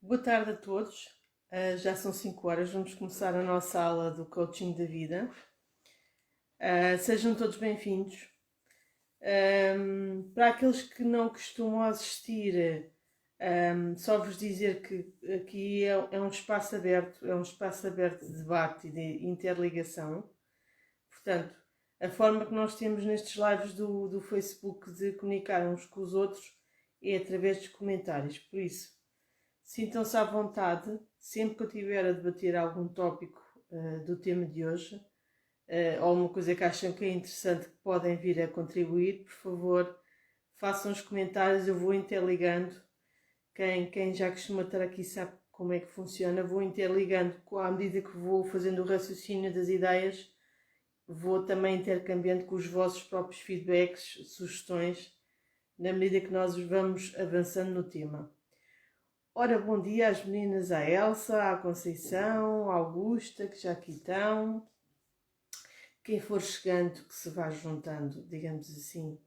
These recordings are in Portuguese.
Boa tarde a todos. Já são 5 horas, vamos começar a nossa aula do Coaching da Vida. Sejam todos bem-vindos. Para aqueles que não costumam assistir, só vos dizer que aqui é um espaço aberto, de debate e de interligação. Portanto, a forma que nós temos nestes lives do Facebook de comunicar uns com os outros é através dos comentários. Por isso, sintam-se à vontade, sempre que eu estiver a debater algum tópico do tema de hoje, ou uma coisa que acham que é interessante, que podem vir a contribuir, por favor, façam os comentários, eu vou interligando. Quem já costuma estar aqui sabe como é que funciona, vou interligando à medida que vou fazendo o raciocínio das ideias, vou também intercambiando com os vossos próprios feedbacks, sugestões, na medida que nós vamos avançando no tema. Ora, bom dia às meninas, à Elsa, à Conceição, à Augusta, que já aqui estão. Quem for chegando, que se vá juntando, digamos assim,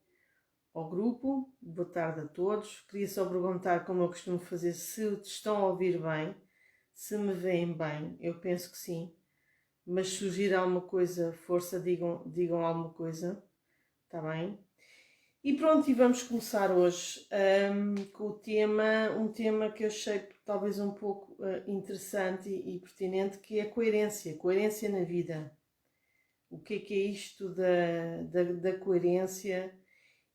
ao grupo. Boa tarde a todos. Queria só perguntar, como eu costumo fazer, se estão a ouvir bem, se me veem bem. Eu penso que sim. Mas se surgir alguma coisa, força, digam alguma coisa. Está bem? E pronto, e vamos começar hoje com o tema, um tema que eu achei talvez um pouco interessante e pertinente, que é a coerência na vida. O que é isto da coerência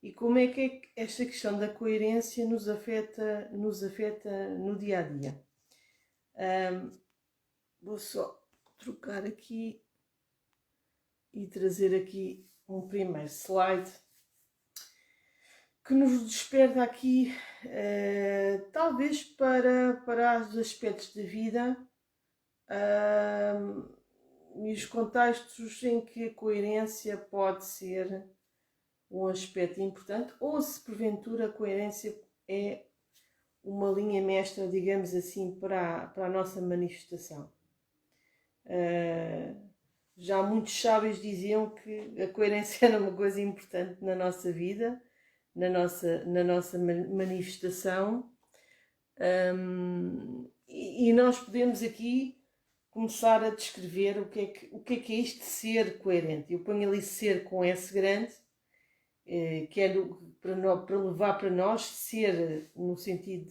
e como é que esta questão da coerência nos afeta no dia a dia. Vou só trocar aqui e trazer aqui um primeiro slide que nos desperta aqui, talvez para os aspectos da vida e os contextos em que a coerência pode ser um aspecto importante, ou se porventura a coerência é uma linha mestra, digamos assim, para a nossa manifestação. Já muitos sábios diziam que a coerência era uma coisa importante na nossa vida, na nossa manifestação, e nós podemos aqui começar a descrever o que é isto de ser coerente. Eu ponho ali ser com S grande, que é para levar para nós ser no sentido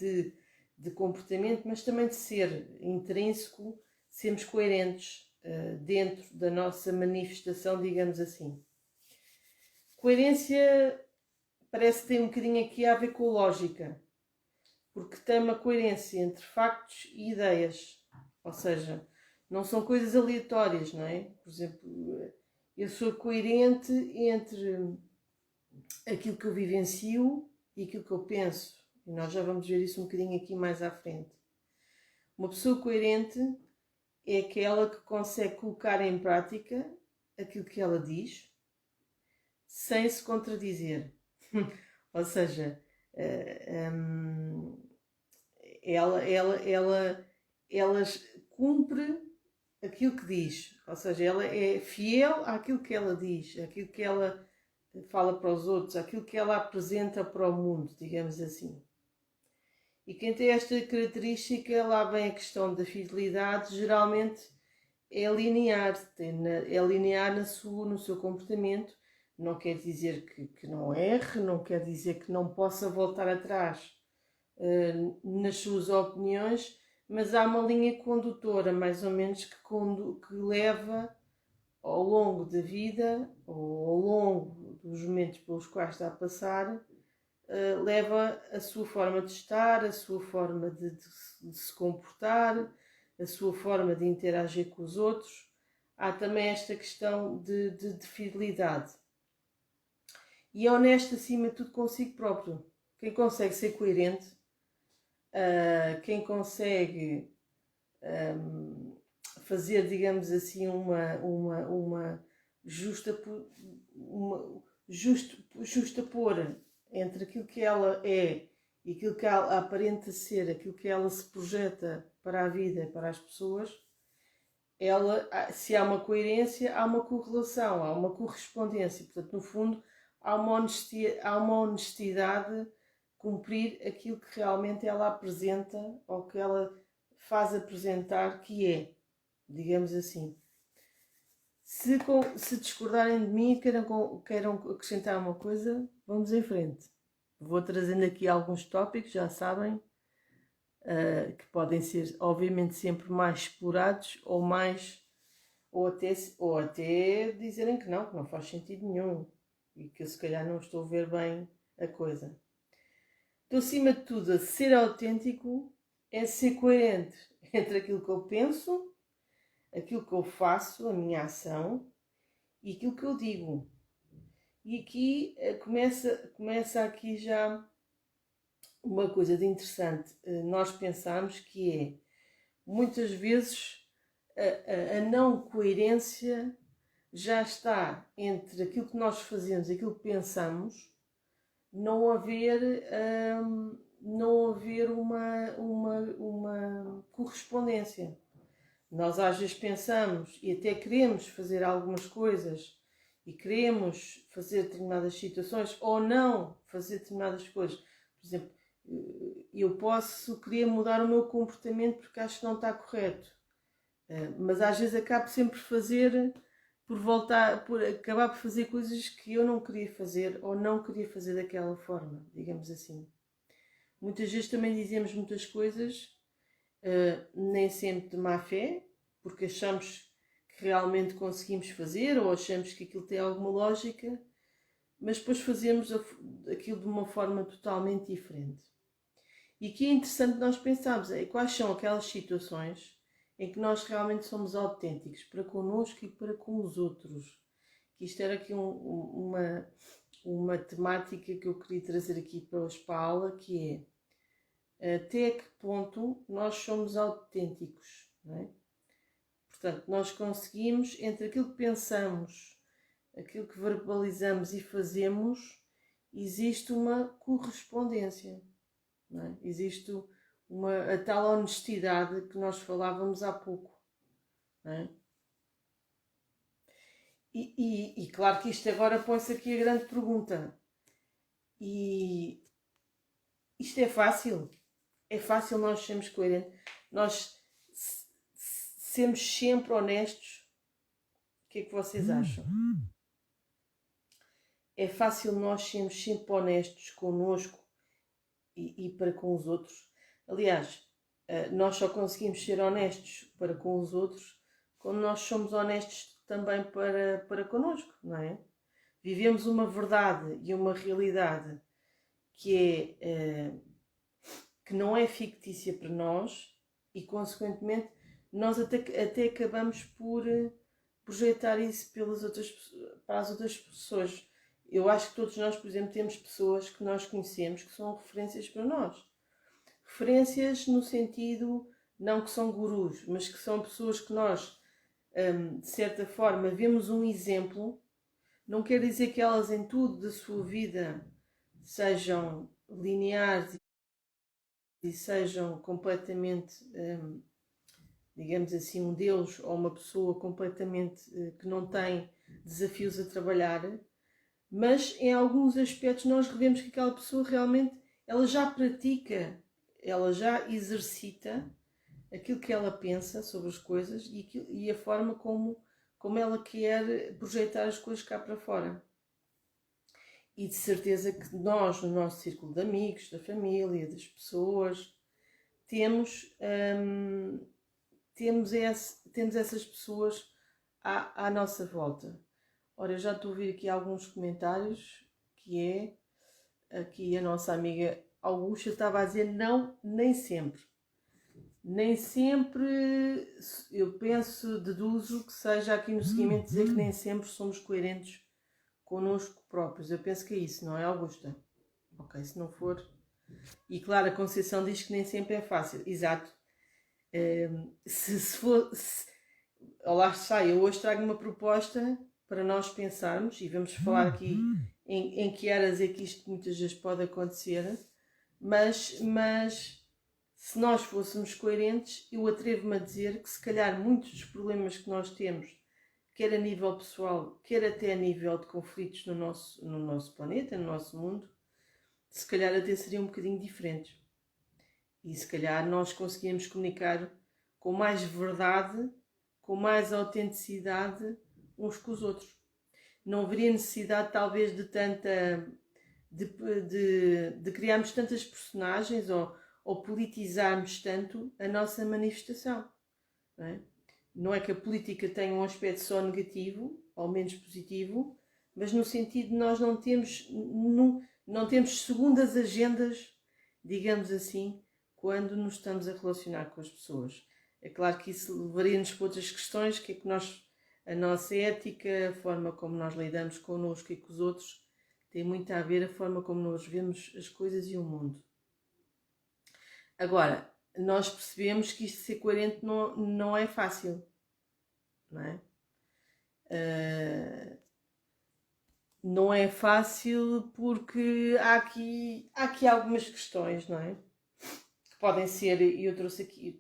de comportamento, mas também de ser intrínseco, sermos coerentes dentro da nossa manifestação, digamos assim. Coerência parece que tem um bocadinho aqui a ver com lógica, porque tem uma coerência entre factos e ideias, ou seja, não são coisas aleatórias, não é? Por exemplo, eu sou coerente entre aquilo que eu vivencio e aquilo que eu penso, e nós já vamos ver isso um bocadinho aqui mais à frente. Uma pessoa coerente é aquela que consegue colocar em prática aquilo que ela diz, sem se contradizer. Ou seja, ela cumpre aquilo que diz, ou seja, ela é fiel àquilo que ela diz, àquilo que ela fala para os outros, àquilo que ela apresenta para o mundo, digamos assim. E quem tem esta característica, lá vem a questão da fidelidade, geralmente é linear, no seu comportamento. Não quer dizer que não erre, não quer dizer que não possa voltar atrás nas suas opiniões, mas há uma linha condutora, mais ou menos, que leva ao longo da vida, ou ao longo dos momentos pelos quais está a passar, leva a sua forma de estar, a sua forma de se comportar, a sua forma de interagir com os outros. Há também esta questão de fidelidade. E é honesto acima de tudo consigo próprio. Quem consegue ser coerente, quem consegue fazer, digamos assim, uma justapor entre aquilo que ela é e aquilo que ela aparenta ser, aquilo que ela se projeta para a vida, para as pessoas, se há uma coerência, há uma correlação, há uma correspondência. Portanto, no fundo, há uma honestidade cumprir aquilo que realmente ela apresenta ou que ela faz apresentar que é, digamos assim. Se discordarem de mim e queiram acrescentar uma coisa, vamos em frente. Vou trazendo aqui alguns tópicos, já sabem, que podem ser, obviamente, sempre mais explorados ou até dizerem que não faz sentido nenhum e que eu se calhar não estou a ver bem a coisa. Então, acima de tudo, ser autêntico é ser coerente entre aquilo que eu penso, aquilo que eu faço, a minha ação e aquilo que eu digo. E aqui começa aqui já uma coisa de interessante. Nós pensamos que é, muitas vezes, a não coerência já está entre aquilo que nós fazemos e aquilo que pensamos, não haver uma correspondência. Nós às vezes pensamos e até queremos fazer algumas coisas e queremos fazer determinadas situações ou não fazer determinadas coisas. Por exemplo, eu posso querer mudar o meu comportamento porque acho que não está correto, mas às vezes acabo sempre por acabar por fazer coisas que eu não queria fazer ou não queria fazer daquela forma, digamos assim. Muitas vezes também dizemos muitas coisas, nem sempre de má fé, porque achamos que realmente conseguimos fazer ou achamos que aquilo tem alguma lógica, mas depois fazemos aquilo de uma forma totalmente diferente. E aqui é interessante nós pensarmos quais são aquelas situações em que nós realmente somos autênticos para connosco e para com os outros. Isto era aqui uma temática que eu queria trazer aqui para hoje para a aula, que é até que ponto nós somos autênticos, não é? Portanto, nós conseguimos, entre aquilo que pensamos, aquilo que verbalizamos e fazemos, existe uma correspondência, não é? Existe a tal honestidade que nós falávamos há pouco, não é? E claro que isto agora põe-se aqui a grande pergunta. E isto é fácil? É fácil nós sermos coerentes? Nós sermos sempre honestos? O que é que vocês acham? É fácil nós sermos sempre honestos connosco e para com os outros? Aliás, nós só conseguimos ser honestos para com os outros quando nós somos honestos também para connosco, não é? Vivemos uma verdade e uma realidade que não é fictícia para nós e, consequentemente, nós até acabamos por projetar isso para as outras pessoas. Eu acho que todos nós, por exemplo, temos pessoas que nós conhecemos que são referências para nós. Referências no sentido, não que são gurus, mas que são pessoas que nós, de certa forma, vemos um exemplo. Não quer dizer que elas em tudo da sua vida sejam lineares e sejam completamente, digamos assim, um Deus ou uma pessoa completamente que não tem desafios a trabalhar, mas em alguns aspectos nós revemos que aquela pessoa realmente ela já pratica, ela já exercita aquilo que ela pensa sobre as coisas e a forma como ela quer projetar as coisas cá para fora. E de certeza que nós, no nosso círculo de amigos, da família, das pessoas, temos essas pessoas à nossa volta. Ora, eu já estou a ouvir aqui alguns comentários, que é aqui a nossa amiga Augusta estava a dizer não, nem sempre. Nem sempre, eu deduzo que seja aqui no seguimento dizer que nem sempre somos coerentes connosco próprios. Eu penso que é isso, não é, Augusta? Ok, se não for... E claro, a Conceição diz que nem sempre é fácil. Exato. Se for... Lá está, eu hoje trago uma proposta para nós pensarmos, e vamos falar aqui em que áreas é que isto muitas vezes pode acontecer, mas se nós fôssemos coerentes, eu atrevo-me a dizer que se calhar muitos dos problemas que nós temos, quer a nível pessoal, quer até a nível de conflitos no nosso planeta, no nosso mundo, se calhar até seriam um bocadinho diferentes. E se calhar nós conseguíamos comunicar com mais verdade, com mais autenticidade uns com os outros. Não haveria necessidade talvez de tanta de criarmos tantas personagens ou politizarmos tanto a nossa manifestação. Não é? Não é que a política tenha um aspecto só negativo ou menos positivo, mas no sentido de nós não temos segundas agendas, digamos assim, quando nos estamos a relacionar com as pessoas. É claro que isso levaria-nos para outras questões, que é que a nossa ética, a forma como nós lidamos connosco e com os outros, tem muito a ver a forma como nós vemos as coisas e o mundo. Agora, nós percebemos que isto de ser coerente não é fácil, não é? Não é fácil porque há aqui algumas questões, não é? Que podem ser,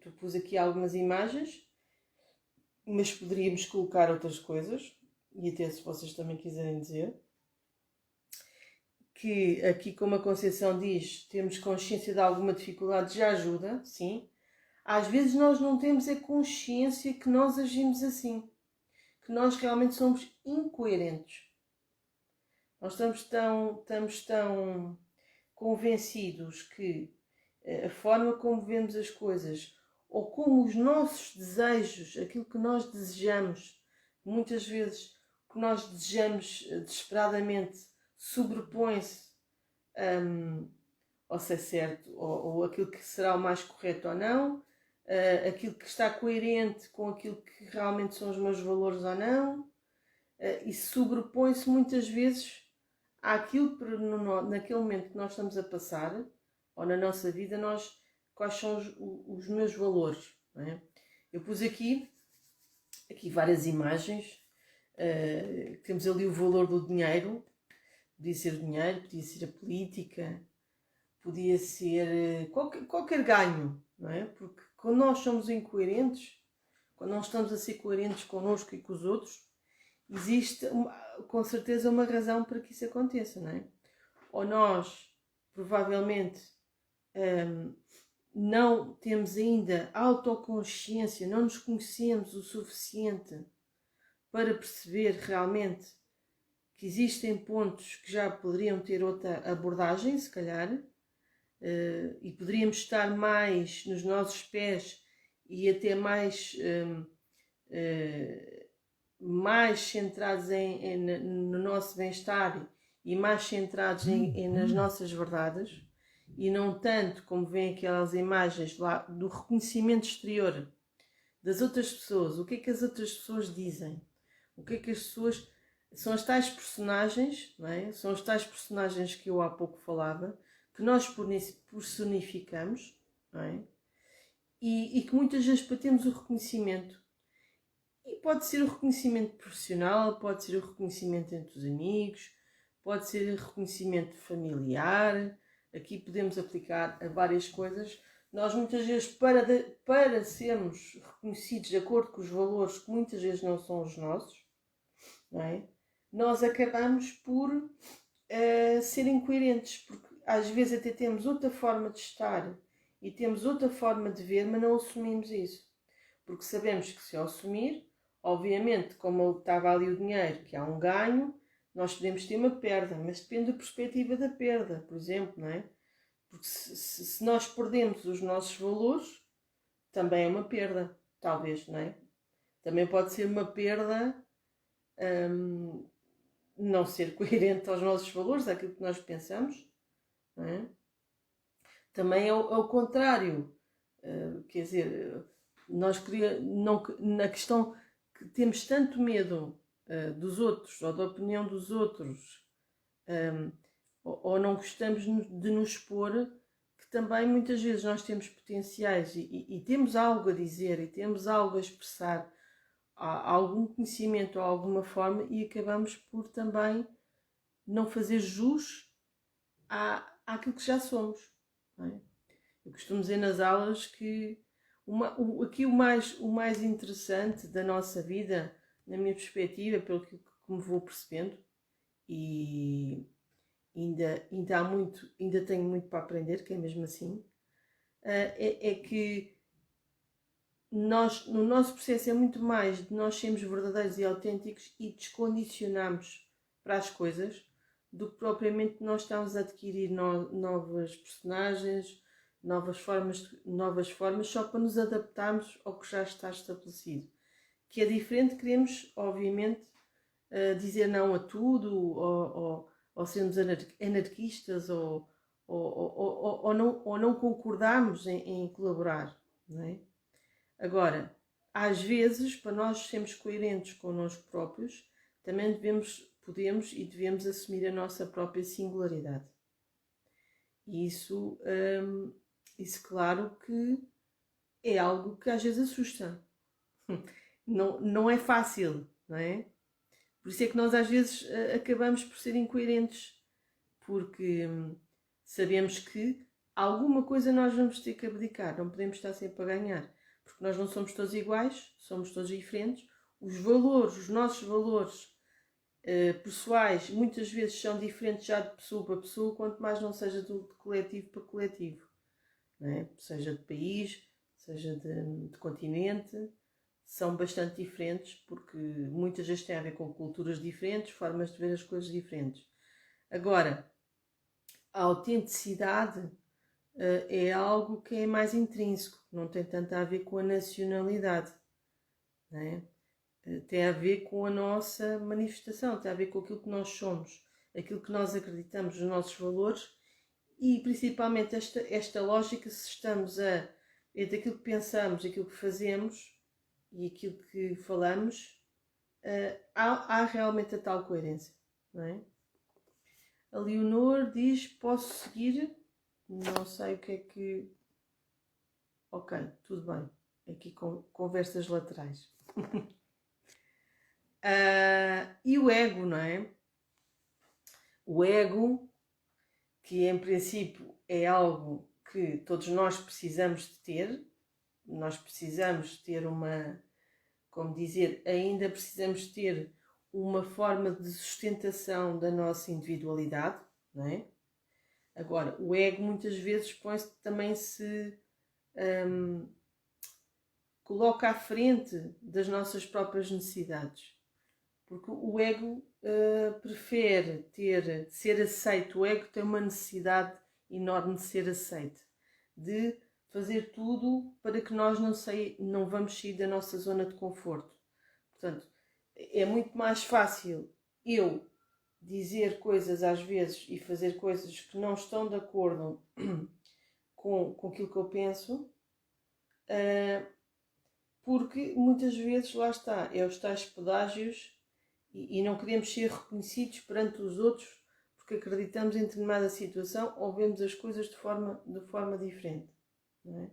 tu pus aqui algumas imagens, mas poderíamos colocar outras coisas, e até se vocês também quiserem dizer. Que aqui, como a Conceição diz, temos consciência de alguma dificuldade, já ajuda, sim. Às vezes nós não temos a consciência que nós agimos assim, que nós realmente somos incoerentes. Nós estamos tão convencidos que a forma como vemos as coisas ou como os nossos desejos, aquilo que nós desejamos, muitas vezes o que nós desejamos desesperadamente sobrepõe-se ou se é certo, ou aquilo que será o mais correto ou não, aquilo que está coerente com aquilo que realmente são os meus valores ou não, e sobrepõe-se muitas vezes àquilo que naquele momento que nós estamos a passar, ou na nossa vida, quais são os meus valores. Não é? Eu pus aqui várias imagens, temos ali o valor do dinheiro, podia ser o dinheiro, podia ser a política, podia ser qualquer ganho, não é? Porque quando nós somos incoerentes, quando não estamos a ser coerentes connosco e com os outros, existe com certeza uma razão para que isso aconteça, não é? Ou nós, provavelmente, não temos ainda autoconsciência, não nos conhecemos o suficiente para perceber realmente que existem pontos que já poderiam ter outra abordagem, se calhar, e poderíamos estar mais nos nossos pés e até mais centrados no nosso bem-estar e mais centrados nas nossas verdades e não tanto como vem aquelas imagens lá do reconhecimento exterior das outras pessoas. O que é que as outras pessoas dizem? O que é que as pessoas... São as tais personagens, não é? São os tais personagens que eu há pouco falava, que nós personificamos, não é? E que muitas vezes para termos o reconhecimento, e pode ser o reconhecimento profissional, pode ser o reconhecimento entre os amigos, pode ser o reconhecimento familiar, aqui podemos aplicar a várias coisas. Nós muitas vezes, para sermos reconhecidos de acordo com os valores que muitas vezes não são os nossos, não é? Nós acabamos por ser incoerentes, porque às vezes até temos outra forma de estar e temos outra forma de ver, mas não assumimos isso. Porque sabemos que se eu assumir, obviamente, como estava ali o dinheiro, que há um ganho, nós podemos ter uma perda, mas depende da perspectiva da perda, por exemplo, não é? Porque se nós perdemos os nossos valores, também é uma perda, talvez, não é? Também pode ser uma perda não ser coerente aos nossos valores, àquilo que nós pensamos, não é? Também é o contrário. Quer dizer, nós na questão que temos tanto medo dos outros, ou da opinião dos outros, ou não gostamos de nos expor, que também muitas vezes nós temos potenciais e temos algo a dizer e temos algo a expressar, algum conhecimento ou alguma forma, e acabamos por também não fazer jus àquilo que já somos. Não é? Eu costumo dizer nas aulas que aqui o mais interessante da nossa vida, na minha perspectiva, pelo que me vou percebendo, e ainda tenho muito para aprender, que é mesmo assim, é que no nosso processo é muito mais de nós sermos verdadeiros e autênticos e descondicionarmos para as coisas do que propriamente nós estamos a adquirir novas personagens, novas formas só para nos adaptarmos ao que já está estabelecido. Que é diferente, queremos, obviamente, dizer não a tudo, ou sermos anarquistas, ou não concordarmos em colaborar, não é? Agora, às vezes, para nós sermos coerentes connosco próprios, também podemos e devemos assumir a nossa própria singularidade. E isso claro que é algo que às vezes assusta. Não é fácil, não é? Por isso é que nós às vezes acabamos por ser incoerentes, porque sabemos que alguma coisa nós vamos ter que abdicar, não podemos estar sempre a ganhar, porque nós não somos todos iguais, somos todos diferentes. Os nossos valores pessoais muitas vezes são diferentes já de pessoa para pessoa, quanto mais não seja de coletivo para coletivo, não é? Seja de país, seja de continente, são bastante diferentes, porque muitas vezes têm a ver com culturas diferentes, formas de ver as coisas diferentes. Agora, a autenticidade é algo que é mais intrínseco, não tem tanto a ver com a nacionalidade, não é? Tem a ver com a nossa manifestação, tem a ver com aquilo que nós somos, aquilo que nós acreditamos, os nossos valores e principalmente esta lógica, se estamos entre aquilo que pensamos, aquilo que fazemos e aquilo que falamos, há realmente a tal coerência, não é? A Leonor diz, posso seguir? Não sei o que é que... Ok, tudo bem. Aqui com conversas laterais. E o ego, não é? O ego, que em princípio é algo que todos nós precisamos de ter. Nós precisamos ter ainda precisamos ter uma forma de sustentação da nossa individualidade, não é? Agora, o ego muitas vezes também se coloca à frente das nossas próprias necessidades. Porque o ego prefere ser aceito. O ego tem uma necessidade enorme de ser aceito, de fazer tudo para que nós não vamos sair da nossa zona de conforto. Portanto, é muito mais fácil eu dizer coisas às vezes e fazer coisas que não estão de acordo com aquilo que eu penso, porque muitas vezes, lá está, é os tais pedágios e não queremos ser reconhecidos perante os outros porque acreditamos em determinada situação ou vemos as coisas de forma diferente, não é?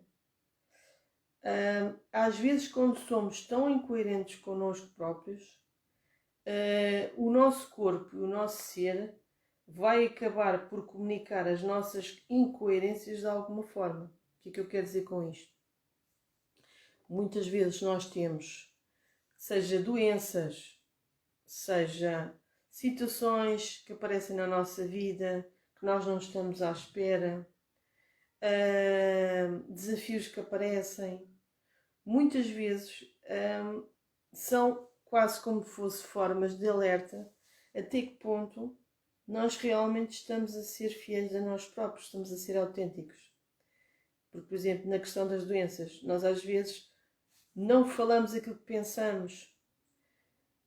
Às vezes, quando somos tão incoerentes connosco próprios, o nosso corpo e o nosso ser vai acabar por comunicar as nossas incoerências de alguma forma. O que é que eu quero dizer com isto? Muitas vezes nós temos, seja doenças, seja situações que aparecem na nossa vida, que nós não estamos à espera, desafios que aparecem, muitas vezes são quase como fosse formas de alerta até que ponto nós realmente estamos a ser fiéis a nós próprios, estamos a ser autênticos. Porque, por exemplo, na questão das doenças, nós às vezes não falamos aquilo que pensamos,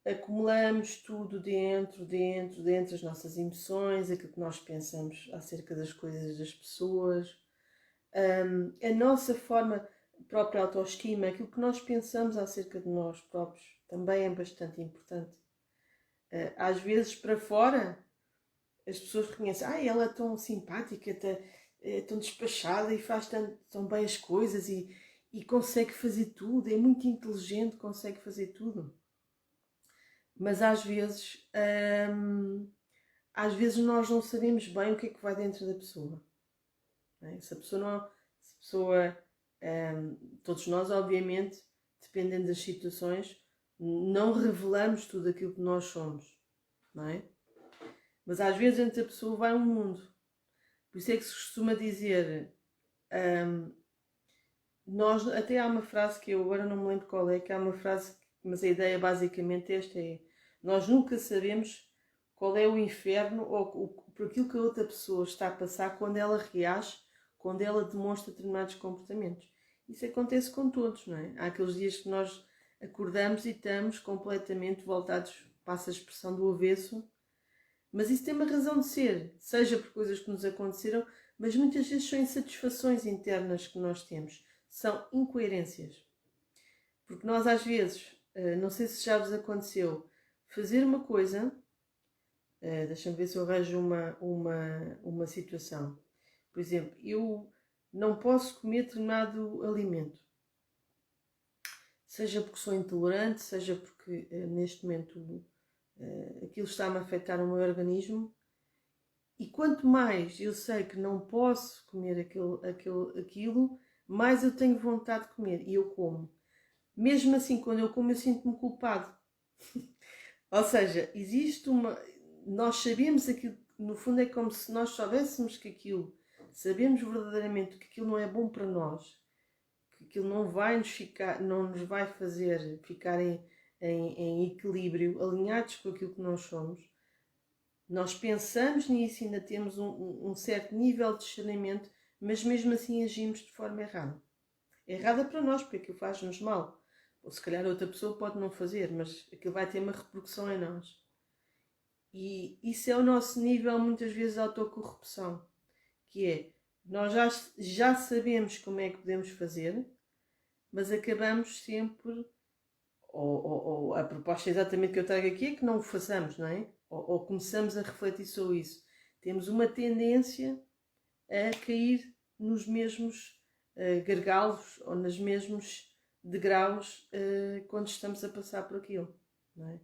acumulamos tudo dentro das nossas emoções, aquilo que nós pensamos acerca das coisas, das pessoas, a nossa forma própria autoestima, aquilo que nós pensamos acerca de nós próprios, também é bastante importante. Às vezes, para fora, as pessoas reconhecem, ela é tão simpática, é tão despachada e faz tão bem as coisas e consegue fazer tudo, é muito inteligente, consegue fazer tudo. Mas às vezes nós não sabemos bem o que é que vai dentro da pessoa. Não é? Se a pessoa todos nós, obviamente, dependendo das situações, não revelamos tudo aquilo que nós somos, não é? Mas às vezes entre a pessoa vai um mundo. Por isso é que se costuma dizer nós, até há uma frase que eu agora não me lembro qual é, que há uma frase, mas a ideia basicamente esta é: nós nunca sabemos qual é o inferno ou por aquilo que a outra pessoa está a passar quando ela reage, quando ela demonstra determinados comportamentos. Isso acontece com todos, não é? Há aqueles dias que nós acordamos e estamos completamente voltados, passa a expressão, do avesso, mas isso tem uma razão de ser, seja por coisas que nos aconteceram, mas muitas vezes são insatisfações internas que nós temos, são incoerências. Porque nós às vezes, não sei se já vos aconteceu, fazer uma coisa, deixa-me ver se eu arranjo uma situação. Por exemplo, eu não posso comer determinado alimento. Seja porque sou intolerante, seja porque neste momento aquilo está-me a afetar o meu organismo. E quanto mais eu sei que não posso comer aquilo, mais eu tenho vontade de comer. E eu como. Mesmo assim, quando eu como, eu sinto-me culpado. Ou seja, existe uma... Nós sabemos aquilo, no fundo é como se nós soubéssemos que aquilo, sabemos verdadeiramente que aquilo não é bom para nós, que aquilo não nos vai fazer ficar em equilíbrio, alinhados com aquilo que nós somos. Nós pensamos nisso e ainda temos um certo nível de discernimento, mas mesmo assim agimos de forma errada. Errada para nós, porque aquilo faz-nos mal. Ou se calhar outra pessoa pode não fazer, mas aquilo vai ter uma repercussão em nós. E isso é o nosso nível, muitas vezes, de autocorrupção. Que é, nós já sabemos como é que podemos fazer, mas acabamos sempre... Ou a proposta exatamente que eu trago aqui é que não o façamos, não é? Ou começamos a refletir sobre isso. Temos uma tendência a cair nos mesmos gargalos ou nos mesmos degraus quando estamos a passar por aquilo, não é?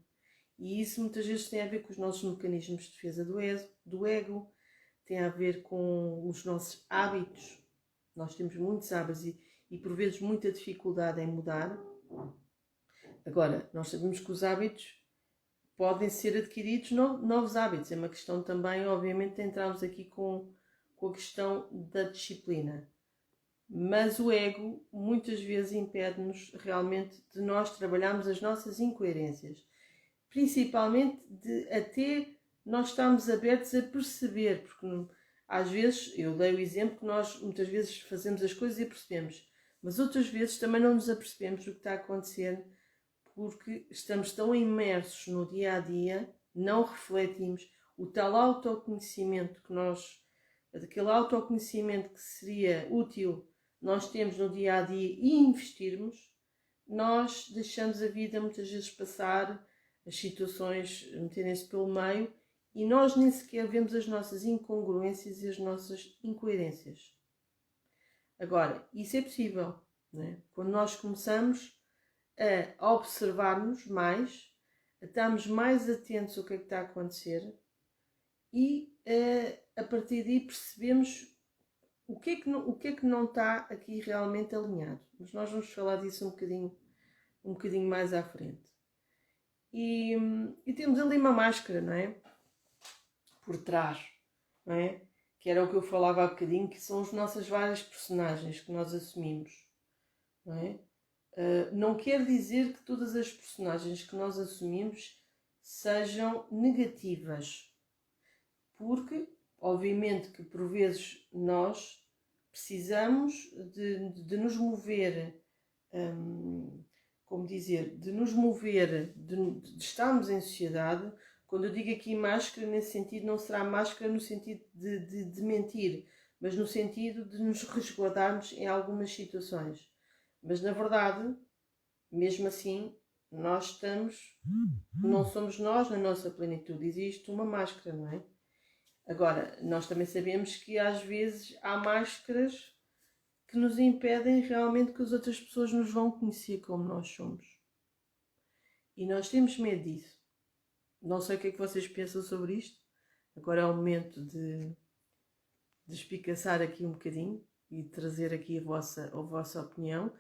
E isso muitas vezes tem a ver com os nossos mecanismos de defesa do ego, tem a ver com os nossos hábitos. Nós temos muitos hábitos e por vezes muita dificuldade em mudar. Agora, nós sabemos que os hábitos podem ser adquiridos, novos hábitos. É uma questão também, obviamente, de entrarmos aqui com a questão da disciplina. Mas o ego muitas vezes impede-nos realmente de nós trabalharmos as nossas incoerências. Principalmente de até nós estarmos abertos a perceber, porque às vezes, eu dei o exemplo que nós muitas vezes fazemos as coisas e percebemos, mas outras vezes também não nos apercebemos do que está a acontecer, porque estamos tão imersos no dia a dia, não refletimos o tal autoconhecimento que nós, aquele autoconhecimento que seria útil nós temos no dia a dia e investirmos, nós deixamos a vida muitas vezes passar, as situações meterem-se pelo meio e nós nem sequer vemos as nossas incongruências e as nossas incoerências. Agora, isso é possível, não é? Quando nós começamos a observar-nos mais, a estarmos mais atentos ao que é que está a acontecer e a partir daí percebemos o que é que não está aqui realmente alinhado. Mas nós vamos falar disso um bocadinho mais à frente. E temos ali uma máscara, não é? Por trás, não é? Que era o que eu falava há bocadinho, que são as nossas várias personagens que nós assumimos, não é? Não quer dizer que todas as personagens que nós assumimos sejam negativas, porque, obviamente, que por vezes nós precisamos de nos mover, como dizer, de nos mover, de estarmos em sociedade. Quando eu digo aqui máscara, nesse sentido, não será máscara no sentido de mentir, mas no sentido de nos resguardarmos em algumas situações. Mas na verdade, mesmo assim, não somos nós na nossa plenitude, existe uma máscara, não é? Agora, nós também sabemos que às vezes há máscaras que nos impedem realmente que as outras pessoas nos vão conhecer como nós somos. E nós temos medo disso. Não sei o que é que vocês pensam sobre isto. Agora é o momento de espicaçar aqui um bocadinho e trazer aqui a vossa opinião.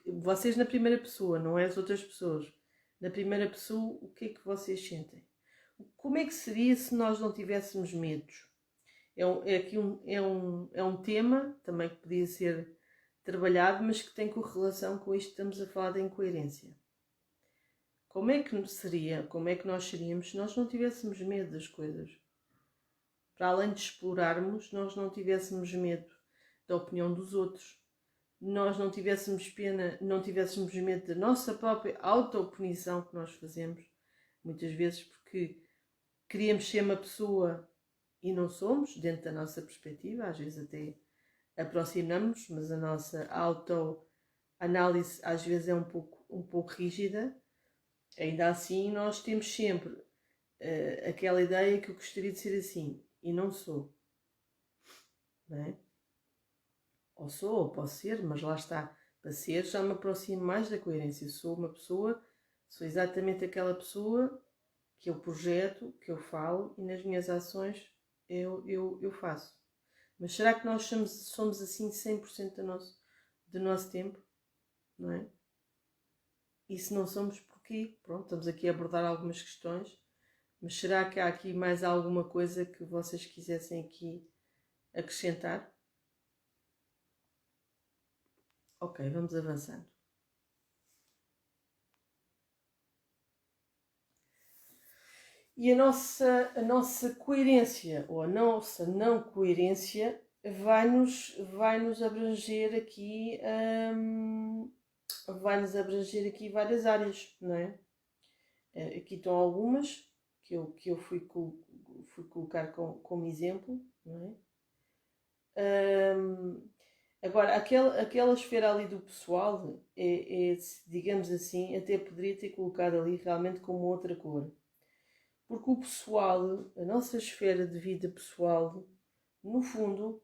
Vocês na primeira pessoa, não é as outras pessoas. Na primeira pessoa, o que é que vocês sentem? Como é que seria se nós não tivéssemos medos? É um tema também que podia ser trabalhado, mas que tem correlação com isto que estamos a falar da incoerência. Como é que nós seríamos se nós não tivéssemos medo das coisas? Para além de explorarmos, nós não tivéssemos medo da opinião dos outros, nós não tivéssemos medo da nossa própria auto-punição que nós fazemos, muitas vezes porque queríamos ser uma pessoa e não somos, dentro da nossa perspectiva, às vezes até aproximamos, mas a nossa auto-análise às vezes é um pouco rígida. Ainda assim, nós temos sempre aquela ideia que eu gostaria de ser assim, e não sou. Não é? Ou sou, ou posso ser, mas lá está. Para ser, já me aproximo mais da coerência. Sou uma pessoa, sou exatamente aquela pessoa que eu projeto, que eu falo, e nas minhas ações eu faço. Mas será que nós somos assim 100% do nosso tempo? Não é? E se não somos, porquê? Pronto, estamos aqui a abordar algumas questões, mas será que há aqui mais alguma coisa que vocês quisessem aqui acrescentar? Ok, vamos avançando. E a nossa coerência, ou a nossa não coerência, vai-nos abranger aqui várias áreas, não é? Aqui estão algumas que eu fui colocar como exemplo, não é? Agora, aquela esfera ali do pessoal, digamos assim, até poderia ter colocado ali realmente como outra cor. Porque o pessoal, a nossa esfera de vida pessoal, no fundo,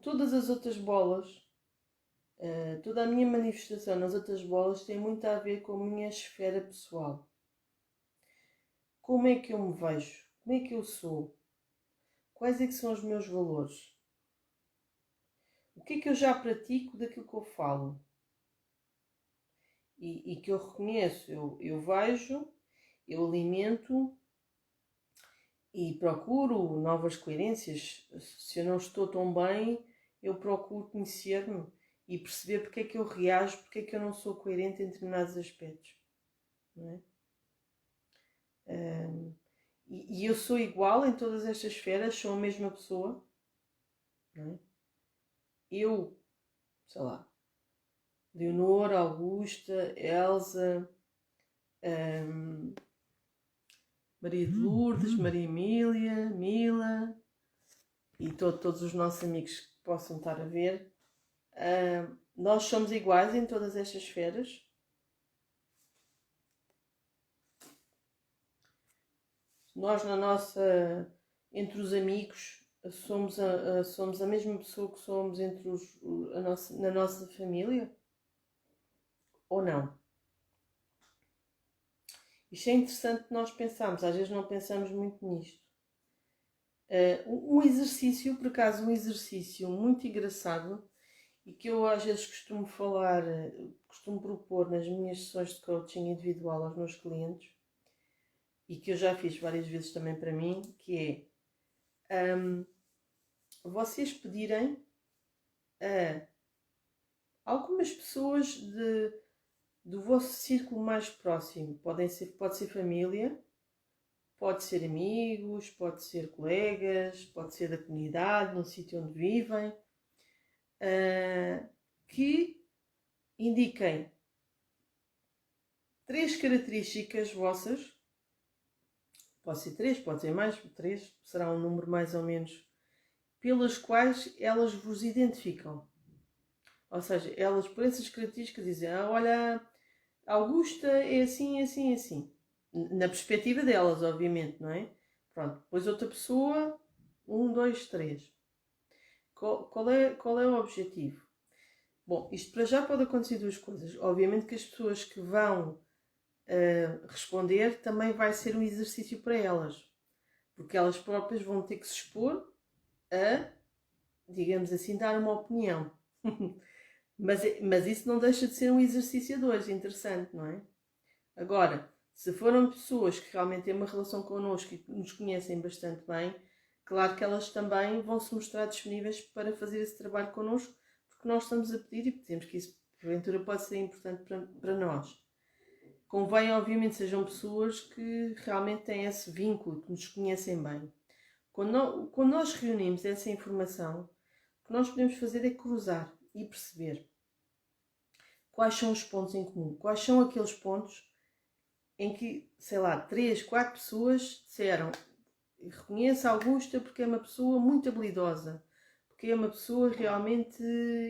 todas as outras bolas, toda a minha manifestação nas outras bolas tem muito a ver com a minha esfera pessoal. Como é que eu me vejo? Como é que eu sou? Quais é que são os meus valores? O que é que eu já pratico daquilo que eu falo? E que eu reconheço, eu vejo, eu alimento e procuro novas coerências. Se eu não estou tão bem, eu procuro conhecer-me e perceber porque é que eu reajo, porque é que eu não sou coerente em determinados aspectos. Não é? E eu sou igual em todas estas esferas, sou a mesma pessoa. Não é? Eu, sei lá, Leonor, Augusta, Elsa, Maria de Lourdes, Maria Emília, Mila e todos os nossos amigos que possam estar a ver. Nós somos iguais em todas estas esferas. Nós entre os amigos somos a mesma pessoa que somos na nossa família? Ou não? Isto é interessante nós pensarmos, às vezes não pensamos muito nisto. Um exercício, por acaso, um exercício muito engraçado e que eu às vezes costumo propor nas minhas sessões de coaching individual aos meus clientes e que eu já fiz várias vezes também para mim, que é vocês pedirem a algumas pessoas do vosso círculo mais próximo, pode ser família, pode ser amigos, pode ser colegas, pode ser da comunidade, no sítio onde vivem, que indiquem 3 características vossas, pode ser 3, pode ser mais, 3 será um número mais ou menos, pelas quais elas vos identificam. Ou seja, elas por essas características dizem, olha, Augusta é assim, assim, assim. Na perspectiva delas, obviamente, não é? Pronto, depois outra pessoa, 1, 2, 3. Qual é o objetivo? Bom, isto para já pode acontecer 2 coisas. Obviamente que as pessoas que vão responder também vai ser um exercício para elas. Porque elas próprias vão ter que se expor a, digamos assim, dar uma opinião. Mas isso não deixa de ser um exercício a 2, interessante, não é? Agora, se foram pessoas que realmente têm uma relação connosco e que nos conhecem bastante bem, claro que elas também vão se mostrar disponíveis para fazer esse trabalho connosco, porque nós estamos a pedir e pedimos que isso, porventura, pode ser importante para nós. Convém, obviamente, sejam pessoas que realmente têm esse vínculo, que nos conhecem bem. Quando nós reunimos essa informação, o que nós podemos fazer é cruzar e perceber quais são os pontos em comum, quais são aqueles pontos em que, sei lá, 3, 4 pessoas disseram: reconheço a Augusta porque é uma pessoa muito habilidosa, porque é uma pessoa realmente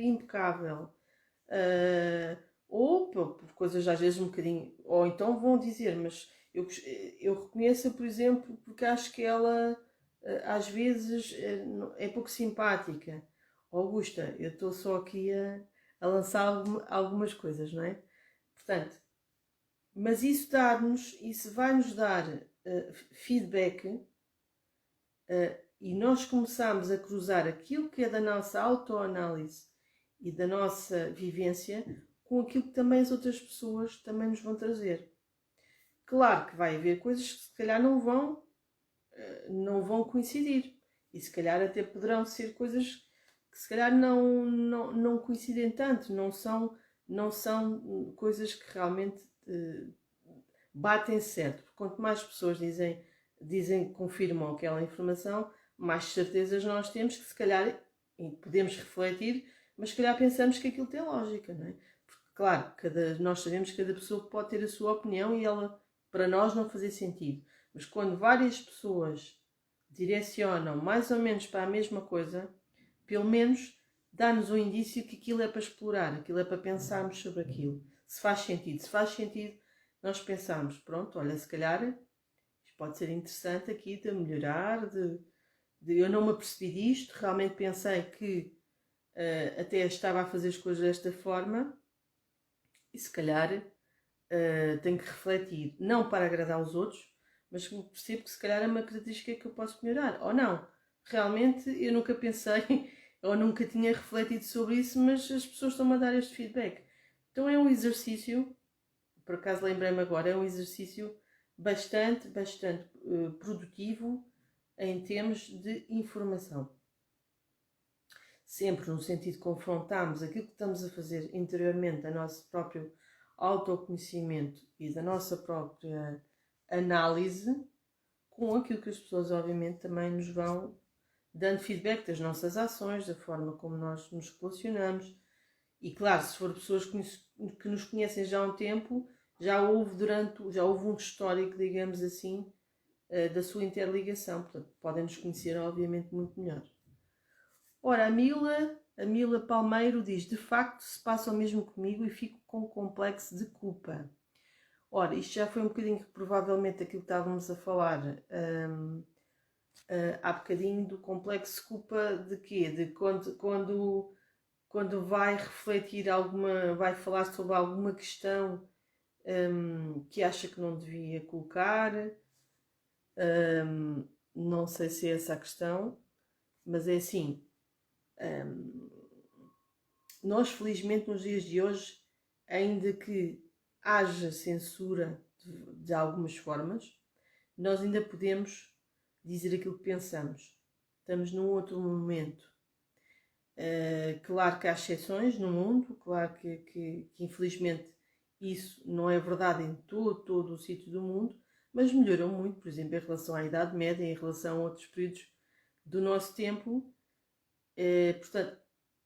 impecável. Ou por coisas às vezes um bocadinho. Ou então vão dizer: mas eu reconheço-a, por exemplo, porque acho que ela às vezes é pouco simpática. Augusta, eu estou só aqui a lançar algumas coisas, não é? Portanto, mas isso vai-nos dar feedback, e nós começamos a cruzar aquilo que é da nossa autoanálise e da nossa vivência com aquilo que também as outras pessoas também nos vão trazer. Claro que vai haver coisas que se calhar não vão coincidir, e se calhar até poderão ser coisas que se calhar não coincidem tanto, não são coisas que realmente batem certo. Quanto mais pessoas confirmam aquela informação, mais certezas nós temos que se calhar podemos refletir, mas se calhar pensamos que aquilo tem lógica, não é? Porque, claro, nós sabemos que cada pessoa pode ter a sua opinião e ela, para nós, não fazer sentido. Mas quando várias pessoas direcionam mais ou menos para a mesma coisa, pelo menos dá-nos um indício que aquilo é para explorar, aquilo é para pensarmos sobre aquilo. Se faz sentido. Se faz sentido, nós pensamos: pronto, olha, se calhar isto pode ser interessante aqui de melhorar, eu não me apercebi disto, realmente pensei que até estava a fazer as coisas desta forma, e se calhar tenho que refletir, não para agradar os outros, mas percebo que se calhar é uma característica que eu posso melhorar, ou não. Realmente eu nunca pensei ou nunca tinha refletido sobre isso, mas as pessoas estão-me a dar este feedback. Então é um exercício, por acaso lembrei-me agora, é um exercício bastante produtivo em termos de informação. Sempre no sentido de confrontarmos aquilo que estamos a fazer interiormente, a nosso próprio autoconhecimento e da nossa própria análise, com aquilo que as pessoas obviamente também nos vão dando feedback das nossas ações, da forma como nós nos relacionamos. E claro, se for pessoas que nos conhecem já há um tempo, já houve um histórico, digamos assim, da sua interligação. Portanto, podem nos conhecer obviamente muito melhor. Ora, a Mila Palmeiro diz: de facto se passa o mesmo comigo e fico com complexo de culpa. Ora, isto já foi um bocadinho provavelmente aquilo que estávamos a falar há bocadinho, do complexo de culpa de quê? De quando vai refletir vai falar sobre alguma questão que acha que não devia colocar. Não sei se é essa a questão, mas é assim. Nós, felizmente, nos dias de hoje, ainda que haja censura de algumas formas, nós ainda podemos dizer aquilo que pensamos. Estamos num outro momento. Claro que há exceções no mundo, claro que infelizmente isso não é verdade em todo o sítio do mundo, mas melhorou muito, por exemplo, em relação à Idade Média, em relação a outros períodos do nosso tempo. Portanto,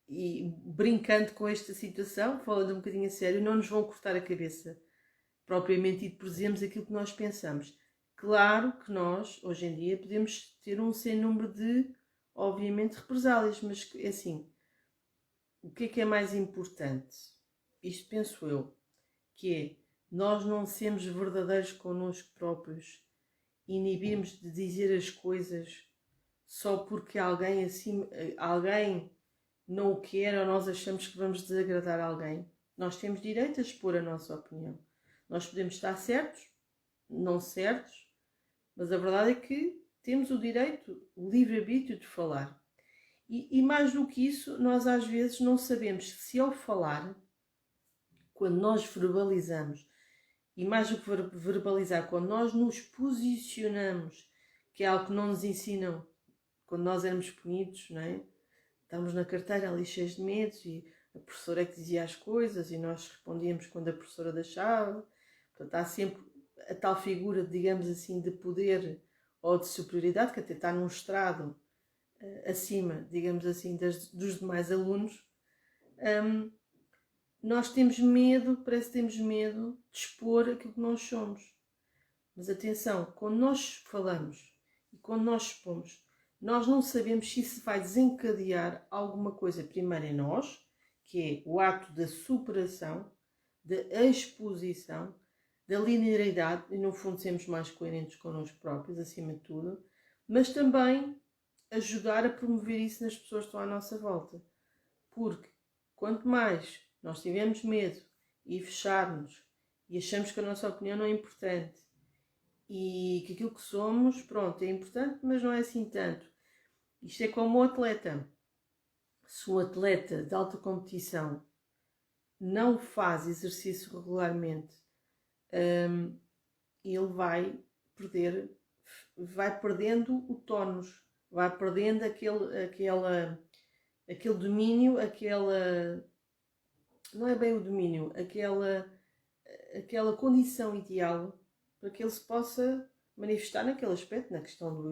e brincando com esta situação, falando um bocadinho a sério, não nos vão cortar a cabeça propriamente dito por dizermos aquilo que nós pensamos. Claro que nós, hoje em dia, podemos ter um sem número de, obviamente, represálias, mas assim, o que é mais importante? Isto penso eu, que é nós não sermos verdadeiros connosco próprios, inibirmos de dizer as coisas só porque alguém não o quer ou nós achamos que vamos desagradar alguém. Nós temos direito a expor a nossa opinião. Nós podemos estar certos, não certos, mas a verdade é que temos o direito, o livre-arbítrio de falar. E mais do que isso, nós às vezes não sabemos se ao falar, quando nós verbalizamos, e mais do que verbalizar, quando nós nos posicionamos, que é algo que não nos ensinam quando nós éramos pequenitos, não é? Estávamos na carteira ali cheios de medos e a professora é que dizia as coisas e nós respondíamos quando a professora deixava. Portanto, há sempre a tal figura, digamos assim, de poder ou de superioridade, que até está num estrado acima, digamos assim, dos demais alunos. Nós temos medo, parece que temos medo de expor aquilo que nós somos. Mas atenção, quando nós falamos e quando nós expomos, nós não sabemos se isso vai desencadear alguma coisa primeiro em nós, que é o ato da superação, da exposição, da linearidade, e no fundo sermos mais coerentes connosco próprios, acima de tudo, mas também ajudar a promover isso nas pessoas que estão à nossa volta. Porque quanto mais nós tivermos medo e fecharmos e achamos que a nossa opinião não é importante e que aquilo que somos, pronto, é importante, mas não é assim tanto. Isto é como o atleta. Se o atleta de alta competição não faz exercício regularmente, ele vai perdendo o tónus, vai perdendo aquele domínio, não é bem o domínio, aquela condição ideal para que ele se possa manifestar naquele aspecto, na questão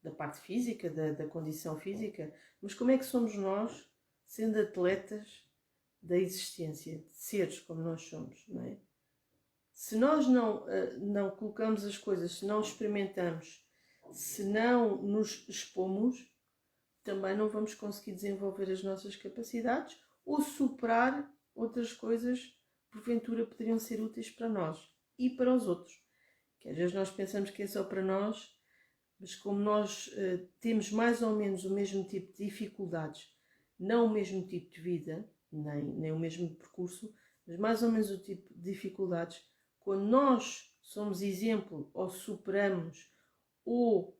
da parte física, da condição física. Mas como é que somos nós, sendo atletas da existência, de seres como nós somos, não é? Se nós não colocamos as coisas, se não experimentamos, se não nos expomos, também não vamos conseguir desenvolver as nossas capacidades ou superar outras coisas que porventura poderiam ser úteis para nós e para os outros. Que às vezes nós pensamos que é só para nós, mas como nós temos mais ou menos o mesmo tipo de dificuldades, não o mesmo tipo de vida, nem o mesmo percurso, mas mais ou menos o tipo de dificuldades, quando nós somos exemplo ou superamos ou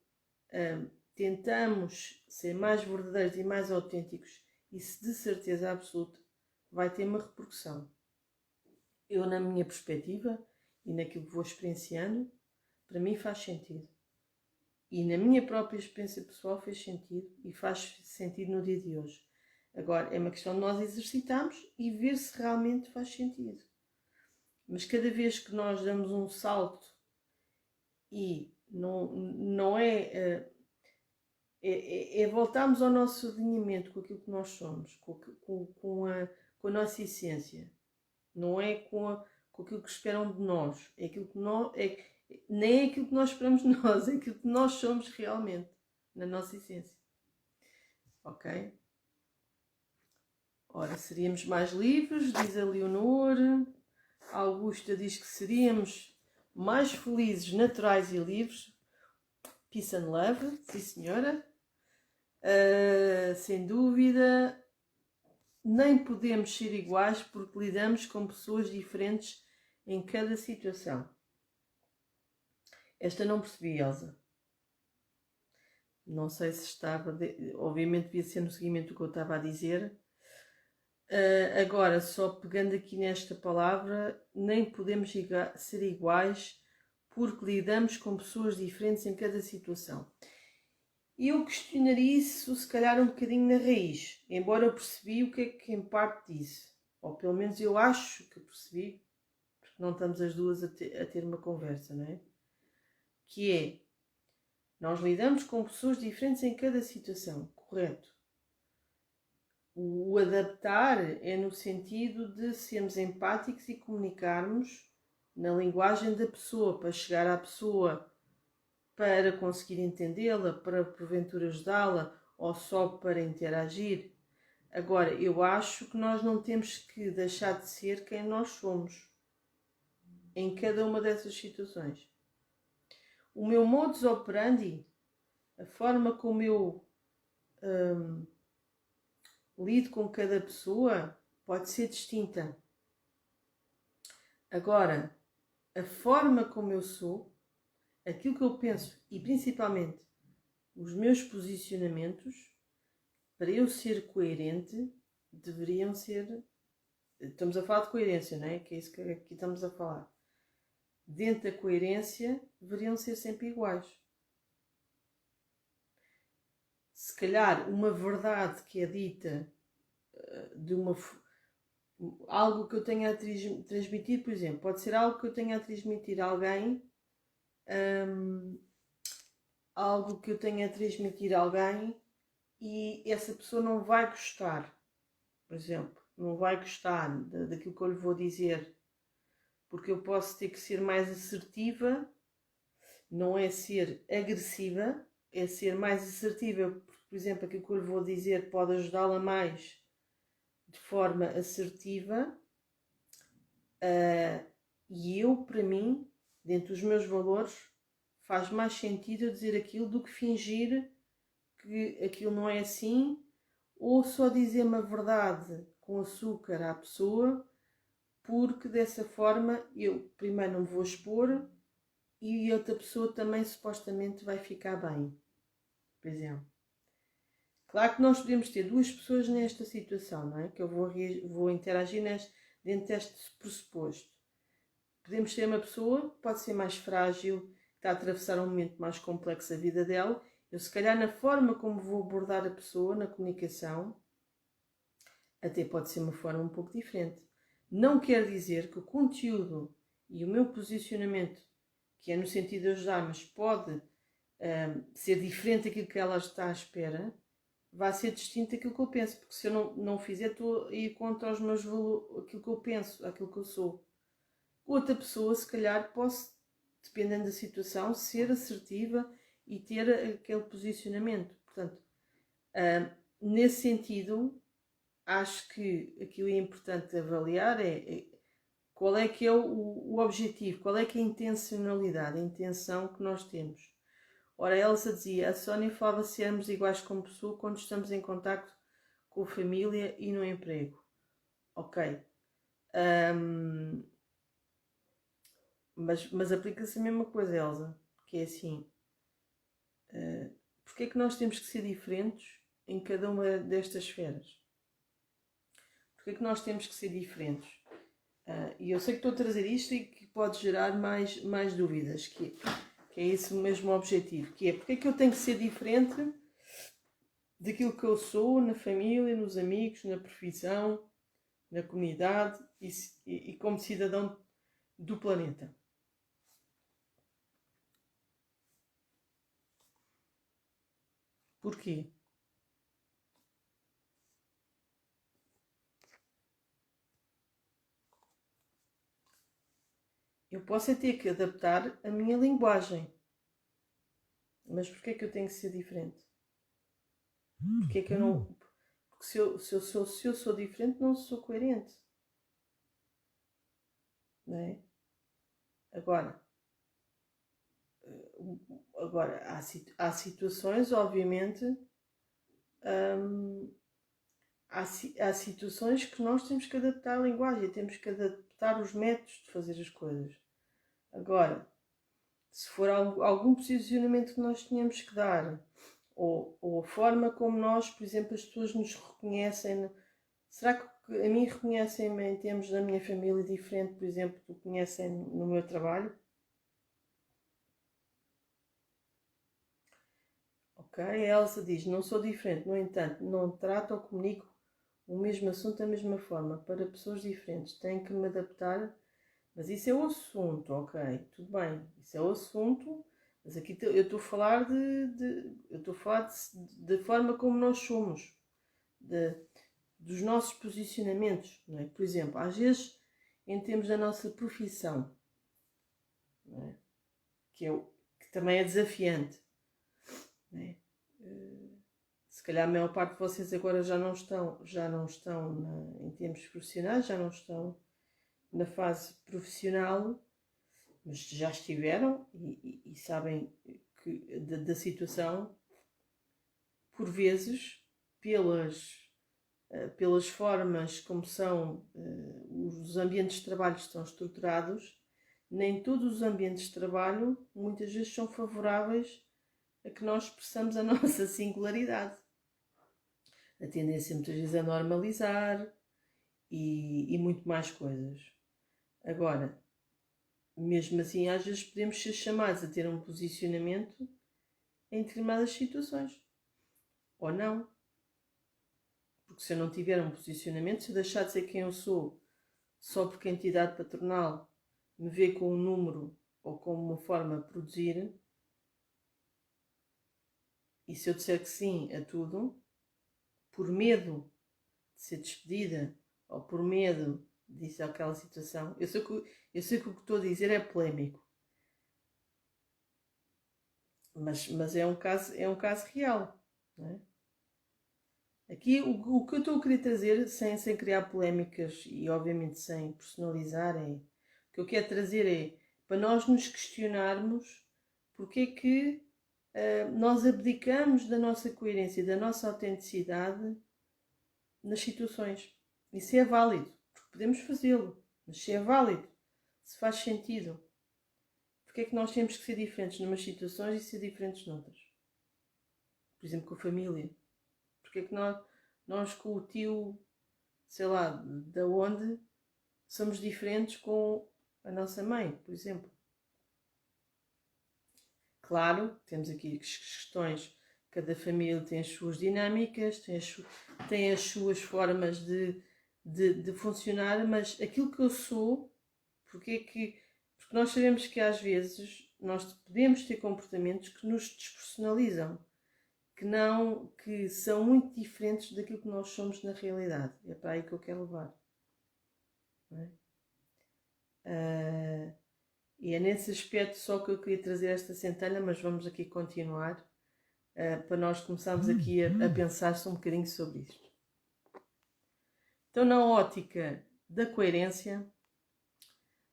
tentamos ser mais verdadeiros e mais autênticos, isso de certeza absoluta vai ter uma repercussão. Eu, na minha perspectiva e naquilo que vou experienciando, para mim faz sentido. E na minha própria experiência pessoal fez sentido e faz sentido no dia de hoje. Agora, é uma questão de nós exercitarmos e ver se realmente faz sentido. Mas cada vez que nós damos um salto e não é voltarmos ao nosso alinhamento com aquilo que nós somos, com a nossa essência. Não é com aquilo que esperam de nós. É aquilo que nós, nem é aquilo que nós esperamos de nós, é aquilo que nós somos realmente, na nossa essência. Ok? Ora, seríamos mais livres, diz a Leonor. A Augusta diz que seríamos mais felizes, naturais e livres. Peace and love, sim senhora. Sem dúvida. Nem podemos ser iguais porque lidamos com pessoas diferentes em cada situação. Esta não percebi, Elsa. Não sei se estava... Obviamente devia ser no seguimento do que eu estava a dizer. Agora, só pegando aqui nesta palavra, nem podemos ser iguais porque lidamos com pessoas diferentes em cada situação. Eu questionaria isso, se calhar, um bocadinho na raiz, embora eu percebi o que é que em parte disse. Ou pelo menos eu acho que percebi, porque não estamos as duas a ter uma conversa, não é? Que é, nós lidamos com pessoas diferentes em cada situação, correto? O adaptar é no sentido de sermos empáticos e comunicarmos na linguagem da pessoa, para chegar à pessoa, para conseguir entendê-la, para porventura ajudá-la ou só para interagir. Agora, eu acho que nós não temos que deixar de ser quem nós somos em cada uma dessas situações. O meu modus operandi, a forma como eu lido com cada pessoa, pode ser distinta. Agora, a forma como eu sou, aquilo que eu penso e principalmente os meus posicionamentos, para eu ser coerente, deveriam ser... Estamos a falar de coerência, não é? Que é isso que aqui estamos a falar. Dentro da coerência, deveriam ser sempre iguais. se calhar uma verdade que é dita de algo que eu tenha a transmitir, por exemplo, pode ser algo que eu tenha a transmitir a alguém, algo que eu tenha a transmitir a alguém e essa pessoa não vai gostar, por exemplo, não vai gostar daquilo que eu lhe vou dizer, porque eu posso ter que ser mais assertiva, não é ser agressiva, é ser mais assertiva, porque, por exemplo, aquilo que eu lhe vou dizer pode ajudá-la mais de forma assertiva, e eu, para mim, dentro dos meus valores, faz mais sentido eu dizer aquilo do que fingir que aquilo não é assim, ou só dizer uma verdade com açúcar à pessoa, porque dessa forma eu primeiro não me vou expor e outra pessoa também supostamente vai ficar bem, por exemplo. Claro que nós podemos ter duas pessoas nesta situação, não é? Que eu vou interagir dentro deste pressuposto. Podemos ter uma pessoa que pode ser mais frágil, que está a atravessar um momento mais complexo da vida dela. Eu, se calhar, na forma como vou abordar a pessoa na comunicação, até pode ser uma forma um pouco diferente. Não quer dizer que o conteúdo e o meu posicionamento, que é no sentido de ajudar, mas pode ser diferente daquilo que ela está à espera, vai ser distinto daquilo que eu penso, porque se eu não fizer, estou a ir contra os meus valores, aquilo que eu penso, aquilo que eu sou. Outra pessoa, se calhar, posso, dependendo da situação, ser assertiva e ter aquele posicionamento. Portanto, nesse sentido, acho que aquilo é importante avaliar qual é que é o objetivo, qual é que é a intencionalidade, a intenção que nós temos. Ora, a Elsa dizia, a Sónia falava se sermos iguais como pessoa quando estamos em contacto com a família e no emprego. Ok. Mas aplica-se a mesma coisa, Elsa, que é assim. Porque é que nós temos que ser diferentes em cada uma destas esferas? Porque é que nós temos que ser diferentes? E eu sei que estou a trazer isto e que pode gerar mais dúvidas, que é esse o mesmo objetivo, que é porque é que eu tenho que ser diferente daquilo que eu sou na família, nos amigos, na profissão, na comunidade e como cidadão do planeta. Porquê? Eu posso é ter que adaptar a minha linguagem. Mas porquê é que eu tenho que ser diferente? Porquê é que eu não... Porque se eu sou diferente, não sou coerente. Não é? Agora há situações, obviamente, há situações que nós temos que adaptar a linguagem, temos que adaptar os métodos de fazer as coisas. Agora, se for algum posicionamento que nós tenhamos que dar, ou a forma como nós, por exemplo, as pessoas nos reconhecem, será que a mim reconhecem-me em termos da minha família diferente, por exemplo, do que conhecem no meu trabalho? Ok, a Elsa diz, não sou diferente, no entanto, não trato ou comunico o mesmo assunto da mesma forma, para pessoas diferentes, tenho que me adaptar, mas isso é o assunto, ok, tudo bem, isso é o assunto, mas aqui eu estou a falar de forma como nós somos, dos nossos posicionamentos, não é? Por exemplo, às vezes, em termos da nossa profissão, não é? Que também é desafiante, não é? Se calhar a maior parte de vocês agora já não estão em termos profissionais, já não estão na fase profissional, mas já estiveram e sabem que, da situação, por vezes, pelas formas como são os ambientes de trabalho estão estruturados, nem todos os ambientes de trabalho muitas vezes são favoráveis a que nós expressamos a nossa singularidade. A tendência muitas vezes é normalizar e muito mais coisas. Agora, mesmo assim, às vezes podemos ser chamados a ter um posicionamento em determinadas situações. ou não. Porque se eu não tiver um posicionamento, se eu deixar de ser quem eu sou, só porque a entidade patronal me vê com um número ou como uma forma de produzir, e se eu disser que sim a tudo, por medo de ser despedida ou por medo disso ou aquela situação, eu sei que o que estou a dizer é polémico, mas é um caso real, não é? Aqui o que eu estou a querer trazer, sem criar polémicas e obviamente sem personalizar, o que eu quero trazer é para nós nos questionarmos porque é que nós abdicamos da nossa coerência, da nossa autenticidade nas situações. Isso é válido, porque podemos fazê-lo, mas se é válido, se faz sentido, porque é que nós temos que ser diferentes numas situações e ser diferentes noutras? Por exemplo, com a família. Porque é que nós com o tio, sei lá, da onde, somos diferentes com a nossa mãe, por exemplo? Claro, temos aqui questões, cada família tem as suas dinâmicas, tem as suas formas de funcionar, mas aquilo que eu sou, porque nós sabemos que às vezes nós podemos ter comportamentos que nos despersonalizam, que são muito diferentes daquilo que nós somos na realidade. É para aí que eu quero levar. Não é? E é nesse aspecto só que eu queria trazer esta centelha, mas vamos aqui continuar para nós começarmos aqui a pensar um bocadinho sobre isto. Então, na ótica da coerência,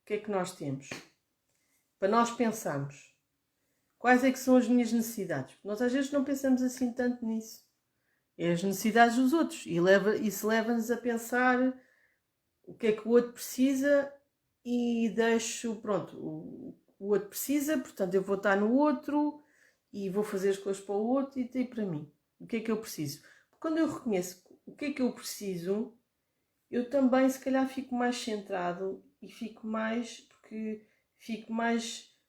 o que é que nós temos? Para nós pensarmos quais é que são as minhas necessidades. Nós às vezes não pensamos assim tanto nisso. É as necessidades dos outros. E isso leva-nos a pensar o que é que o outro precisa e deixo, pronto, o outro precisa, portanto eu vou estar no outro e vou fazer as coisas para o outro e tem para mim. O que é que eu preciso? Porque quando eu reconheço o que é que eu preciso, eu também se calhar fico mais centrado e fico mais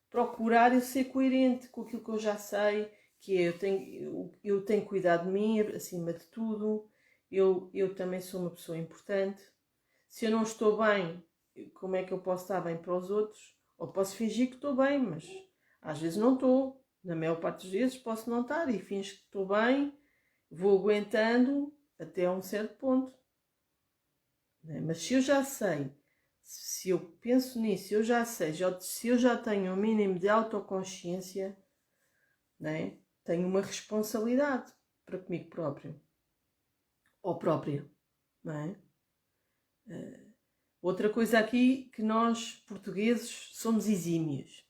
procurar eu ser coerente com aquilo que eu já sei, que é eu tenho cuidado de mim acima de tudo, eu também sou uma pessoa importante. Se eu não estou bem, como é que eu posso estar bem para os outros? Ou posso fingir que estou bem, mas às vezes não estou. Na maior parte das vezes posso não estar e finjo que estou bem, vou aguentando até a um certo ponto. Mas se eu já sei, se eu penso nisso, eu já sei, se eu já tenho um mínimo de autoconsciência, tenho uma responsabilidade para comigo próprio. Ou própria. Não é? Outra coisa aqui que nós, portugueses, somos exímios,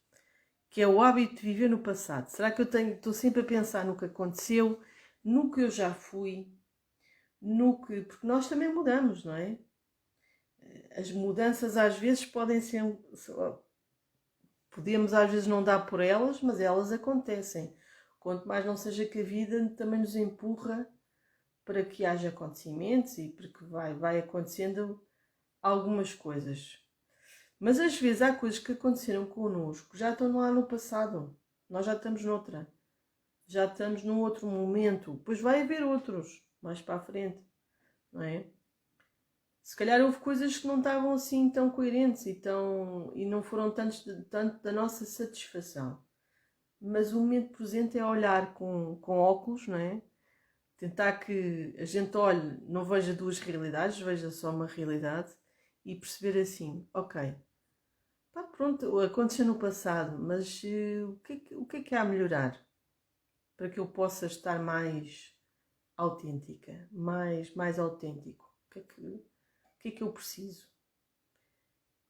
que é o hábito de viver no passado. Será que estou sempre a pensar no que aconteceu, no que eu já fui, porque nós também mudamos, não é? As mudanças às vezes podem ser... Podemos às vezes não dar por elas, mas elas acontecem. Quanto mais não seja que a vida também nos empurra para que haja acontecimentos e porque vai acontecendo algumas coisas. Mas às vezes há coisas que aconteceram connosco, já estão lá no passado. Nós já estamos noutra. Já estamos num outro momento. Pois vai haver outros mais para a frente. Não é? Se calhar houve coisas que não estavam assim tão coerentes e não foram tanto da nossa satisfação. Mas o momento presente é olhar com óculos, não é? Tentar que a gente olhe, não veja duas realidades, veja só uma realidade e perceber assim, ok, pá, pronto, aconteceu no passado, mas o que é que há a melhorar para que eu possa estar mais autêntica, mais autêntico? O que é que eu preciso?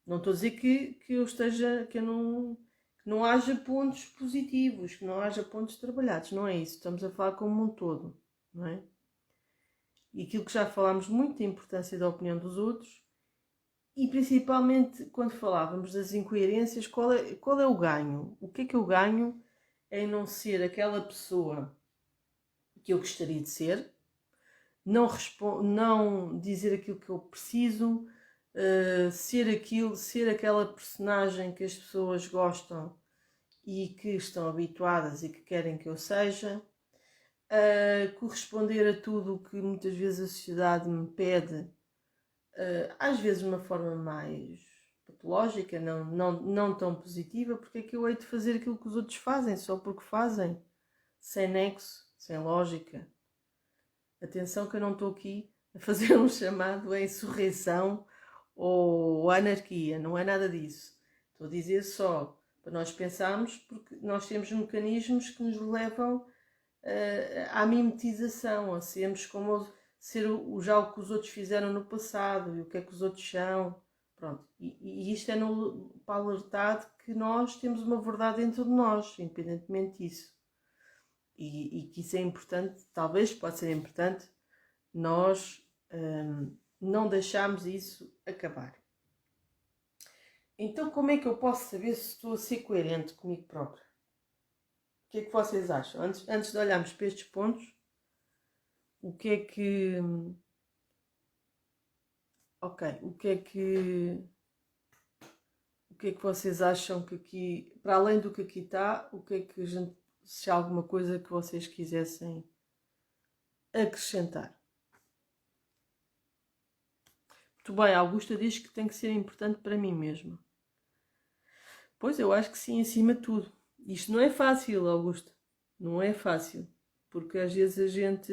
Não estou a dizer que eu esteja, que não haja pontos positivos, que não haja pontos trabalhados, não é isso, estamos a falar como um todo, não é? E aquilo que já falámos muito da importância da opinião dos outros e principalmente quando falávamos das incoerências, qual é o ganho? O que é que eu ganho em não ser aquela pessoa que eu gostaria de ser, não dizer aquilo que eu preciso, ser aquela personagem que as pessoas gostam e que estão habituadas e que querem que eu seja. a corresponder a tudo o que muitas vezes a sociedade me pede, às vezes de uma forma mais patológica, não tão positiva, porque é que eu hei de fazer aquilo que os outros fazem, só porque fazem, sem nexo, sem lógica. Atenção que eu não estou aqui a fazer um chamado a insurreição ou anarquia, não é nada disso. Estou a dizer só para nós pensarmos, porque nós temos mecanismos que nos levam à mimetização, a sermos como ser já o que os outros fizeram no passado e o que é que os outros são. Pronto. E isto é para alertar de que nós temos uma verdade dentro de nós, independentemente disso. E que isso é importante, talvez pode ser importante, nós não deixarmos isso acabar. Então, como é que eu posso saber se estou a ser coerente comigo própria? O que é que vocês acham? Antes de olharmos para estes pontos, o que é que... Ok, o que é que vocês acham que aqui, para além do que aqui está, o que é que se há alguma coisa que vocês quisessem acrescentar? Muito bem, a Augusta diz que tem que ser importante para mim mesma. Pois, eu acho que sim, acima de tudo. Isto não é fácil, Augusta. Não é fácil. Porque às vezes a gente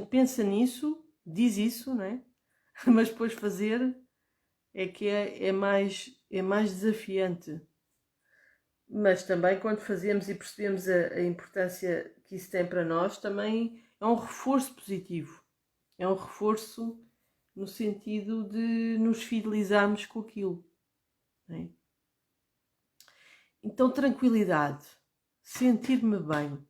pensa nisso, diz isso, não é? Mas depois fazer é que é mais desafiante. Mas também quando fazemos e percebemos a importância que isso tem para nós, também é um reforço positivo. É um reforço no sentido de nos fidelizarmos com aquilo. Não é? Então, tranquilidade. Sentir-me bem.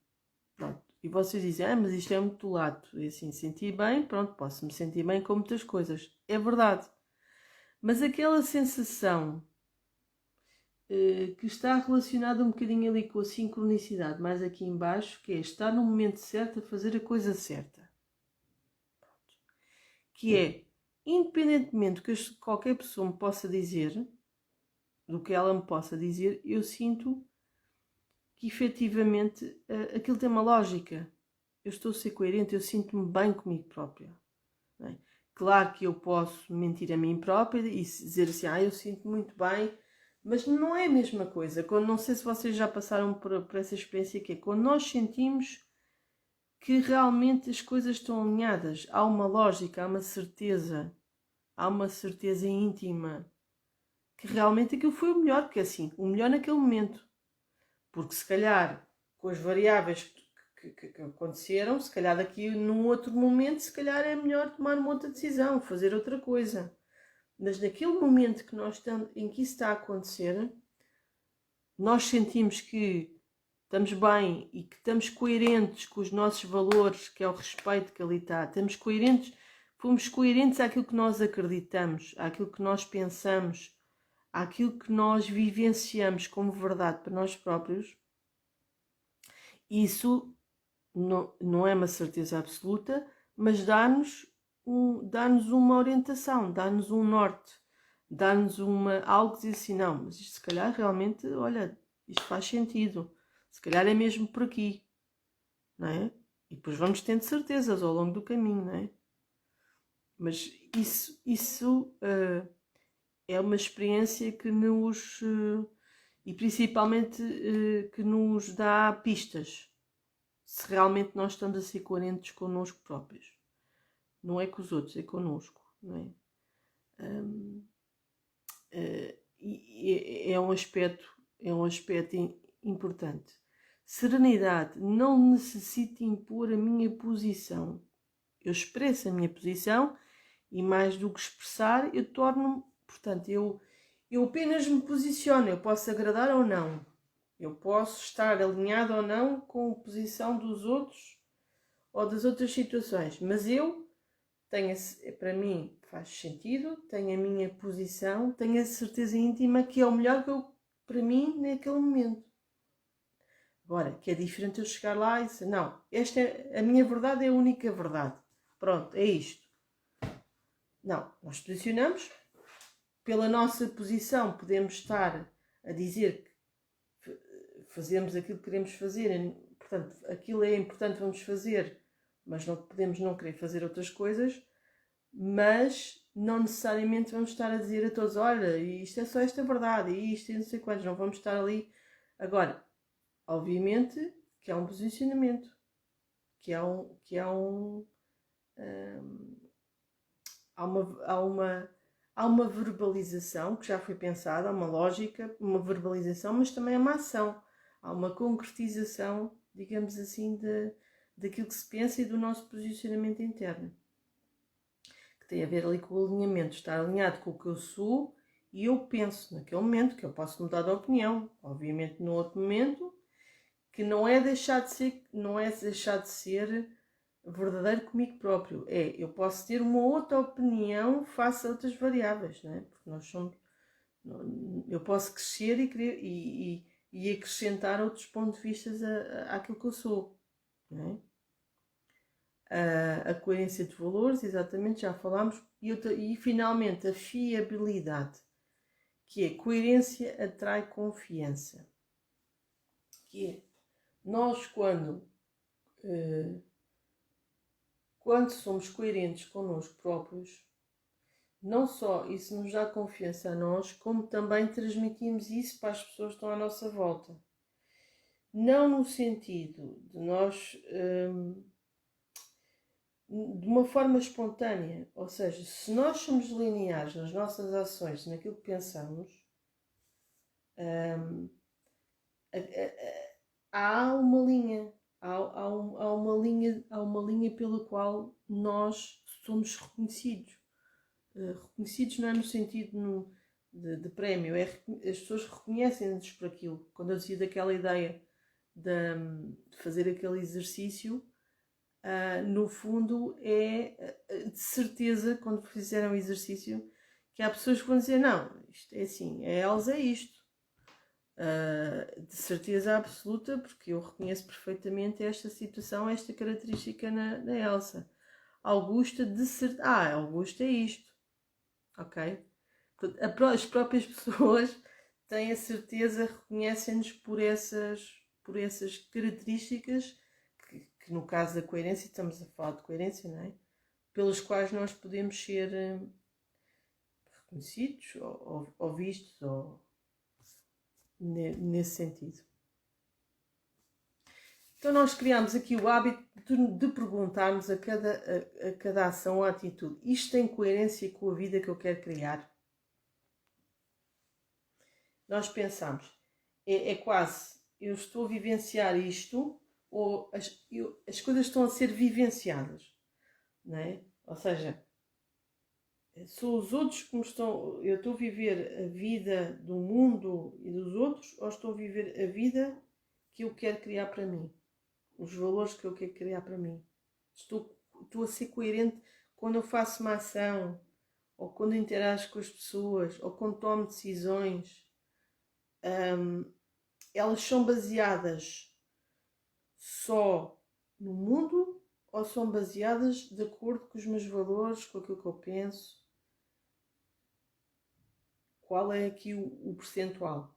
Pronto. E vocês dizem, mas isto é muito lato. E assim, sentir bem, pronto, posso me sentir bem com muitas coisas. É verdade. Mas aquela sensação que está relacionada um bocadinho ali com a sincronicidade, mais aqui em baixo, que é estar no momento certo a fazer a coisa certa. Pronto. Que é, independentemente do que qualquer pessoa me possa dizer, do que ela me possa dizer, eu sinto que efetivamente aquilo tem uma lógica. Eu estou a ser coerente, eu sinto-me bem comigo própria. Não é? Claro que eu posso mentir a mim própria e dizer assim, eu sinto muito bem, mas não é a mesma coisa. Quando, não sei se vocês já passaram por essa experiência, que é quando nós sentimos que realmente as coisas estão alinhadas, há uma lógica, há uma certeza íntima, que realmente aquilo foi o melhor, porque assim, o melhor naquele momento. Porque se calhar, com as variáveis que aconteceram, se calhar daqui num outro momento, se calhar é melhor tomar uma outra decisão, fazer outra coisa. Mas naquele momento que nós estamos, em que isso está a acontecer, nós sentimos que estamos bem e que estamos coerentes com os nossos valores, que é o respeito que ali está. Fomos coerentes àquilo que nós acreditamos, àquilo que nós pensamos, àquilo que nós vivenciamos como verdade para nós próprios. Isso não é uma certeza absoluta, mas dá-nos uma orientação, dá-nos um norte, dá-nos algo que diz assim, não, mas isto se calhar realmente, olha, isto faz sentido, se calhar é mesmo por aqui, não é? E depois vamos tendo certezas ao longo do caminho, não é? Mas isso é uma experiência que nos, e principalmente que nos dá pistas, se realmente nós estamos a ser coerentes connosco próprios. Não é com os outros, é connosco, não é? É um aspecto importante. Serenidade, não necessito impor a minha posição. Eu expresso a minha posição e mais do que expressar, eu torno-me, portanto, eu apenas me posiciono, eu posso agradar ou não. Eu posso estar alinhado ou não com a posição dos outros ou das outras situações, mas eu tenho, para mim faz sentido, tenho a minha posição, tenho a certeza íntima que é o melhor para mim naquele momento. Agora, que é diferente eu chegar lá e dizer, não, a minha verdade é a única verdade. Pronto, é isto. Não, nós posicionamos, pela nossa posição podemos estar a dizer que fazemos aquilo que queremos fazer portanto, aquilo é importante, vamos fazer, mas não podemos não querer fazer outras coisas, mas não necessariamente vamos estar a dizer a todos, olha, isto é só esta verdade, e isto e não sei quantos, não vamos estar ali. Agora, obviamente que há um posicionamento, há uma verbalização que já foi pensada, há uma lógica, uma verbalização, mas também há uma ação, há uma concretização, digamos assim, daquilo que se pensa e do nosso posicionamento interno, que tem a ver ali com o alinhamento, estar alinhado com o que eu sou e eu penso naquele momento, que eu posso mudar de opinião, obviamente no outro momento, que não é deixar de ser verdadeiro comigo próprio. Eu posso ter uma outra opinião face a outras variáveis, não é? Porque nós somos. Eu posso crescer e acrescentar outros pontos de vista àquilo que eu sou, não é? A coerência de valores, exatamente, já falámos. E finalmente a fiabilidade, que é coerência atrai confiança. Que é nós quando somos coerentes connosco próprios, não só isso nos dá confiança a nós, como também transmitimos isso para as pessoas que estão à nossa volta. Não no sentido de nós, de uma forma espontânea, ou seja, se nós somos lineares nas nossas ações, naquilo que pensamos, há uma linha. Há uma linha pela qual nós somos reconhecidos. Reconhecidos não é no sentido de prémio, as pessoas reconhecem-nos por aquilo. Quando eu dizia daquela ideia de fazer aquele exercício, no fundo é de certeza, quando fizeram o exercício, que há pessoas que vão dizer, não, isto é assim, a Elsa é isto. De certeza absoluta, porque eu reconheço perfeitamente esta situação, esta característica na Elsa. Augusta, de certeza, Augusta é isto. Ok? As próprias pessoas têm a certeza, reconhecem-nos por essas características que no caso da coerência, estamos a falar de coerência, não é? Pelas quais nós podemos ser reconhecidos ou vistos nesse sentido. Então nós criamos aqui o hábito de perguntarmos a cada ação ou atitude, isto tem coerência com a vida que eu quero criar? Nós pensamos, é quase, eu estou a vivenciar isto, ou as coisas estão a ser vivenciadas, não é? Ou seja, são os outros que eu estou a viver a vida do mundo e dos outros, ou estou a viver a vida que eu quero criar para mim? Os valores que eu quero criar para mim. Estou a ser coerente quando eu faço uma ação, ou quando interajo com as pessoas, ou quando tomo decisões. Elas são baseadas só no mundo ou são baseadas de acordo com os meus valores, com aquilo que eu penso? Qual é aqui o percentual?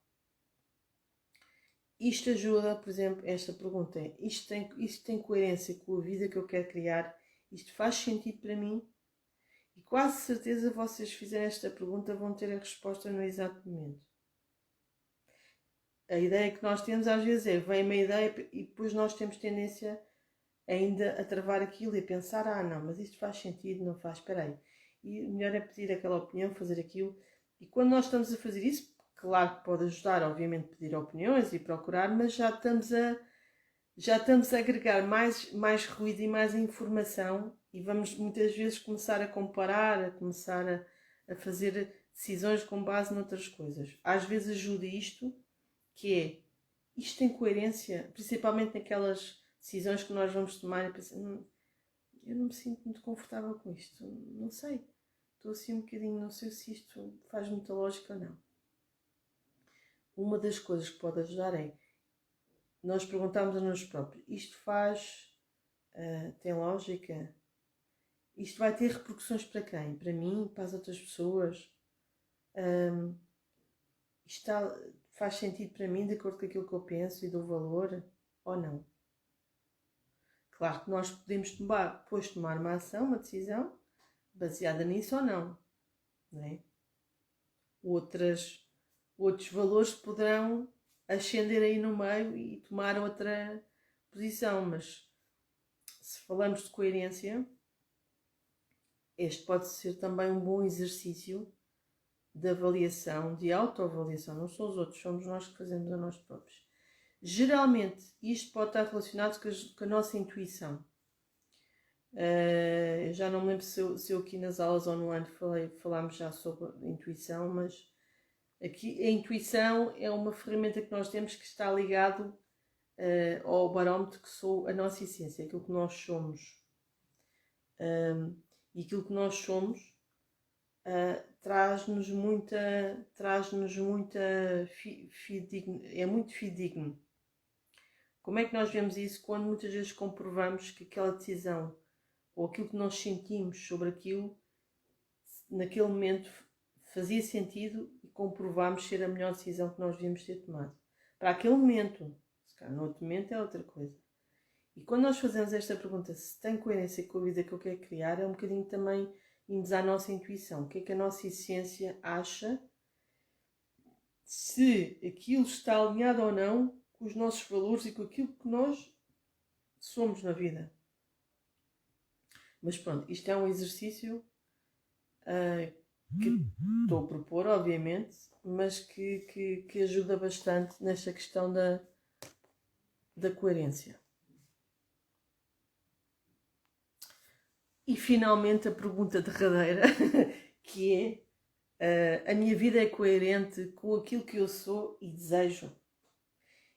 Isto ajuda, por exemplo, esta pergunta é, isto tem coerência com a vida que eu quero criar? Isto faz sentido para mim? E quase certeza vocês fizerem esta pergunta vão ter a resposta no exato momento. A ideia que nós temos às vezes vem uma ideia e depois nós temos tendência ainda a travar aquilo e a pensar, não, mas isto faz sentido, não faz, espera aí. E melhor é pedir aquela opinião, fazer aquilo. E quando nós estamos a fazer isso, claro que pode ajudar, obviamente, pedir opiniões e procurar, mas já estamos a agregar mais ruído e mais informação e vamos muitas vezes começar a comparar, a começar a fazer decisões com base noutras coisas. Às vezes ajuda isto, que é, isto tem coerência, principalmente naquelas decisões que nós vamos tomar e pensar, eu não me sinto muito confortável com isto, não sei, estou assim um bocadinho, não sei se isto faz muita lógica ou não. Uma das coisas que pode ajudar é nós perguntarmos a nós próprios, isto tem lógica? Isto vai ter repercussões para quem? Para mim? Para as outras pessoas? Isto faz sentido para mim de acordo com aquilo que eu penso e dou valor? Ou não? Claro que nós podemos depois tomar uma ação, uma decisão, baseada nisso ou não, não é? Outros valores poderão ascender aí no meio e tomar outra posição, mas se falamos de coerência, este pode ser também um bom exercício de avaliação, de autoavaliação. Não são os outros, somos nós que fazemos a nós próprios. Geralmente, isto pode estar relacionado com a nossa intuição. Eu já não me lembro se eu aqui nas aulas ou no ano falámos já sobre intuição, mas aqui a intuição é uma ferramenta que nós temos que está ligado ao barómetro que sou a nossa essência, aquilo que nós somos. E aquilo que nós somos traz-nos muita é muito fidedigno. Como é que nós vemos isso? Quando muitas vezes comprovamos que aquela decisão ou aquilo que nós sentimos sobre aquilo, naquele momento fazia sentido e comprovamos ser a melhor decisão que nós devíamos ter tomado. Para aquele momento, se calhar no outro momento é outra coisa. E quando nós fazemos esta pergunta, se tem coerência com a vida que eu quero criar, é um bocadinho também irmos à nossa intuição. O que é que a nossa essência acha? Se aquilo está alinhado ou não com os nossos valores e com aquilo que nós somos na vida. Mas pronto, isto é um exercício que estou a propor, obviamente, mas que ajuda bastante nesta questão da coerência. E finalmente a pergunta derradeira, que é: a minha vida é coerente com aquilo que eu sou e desejo?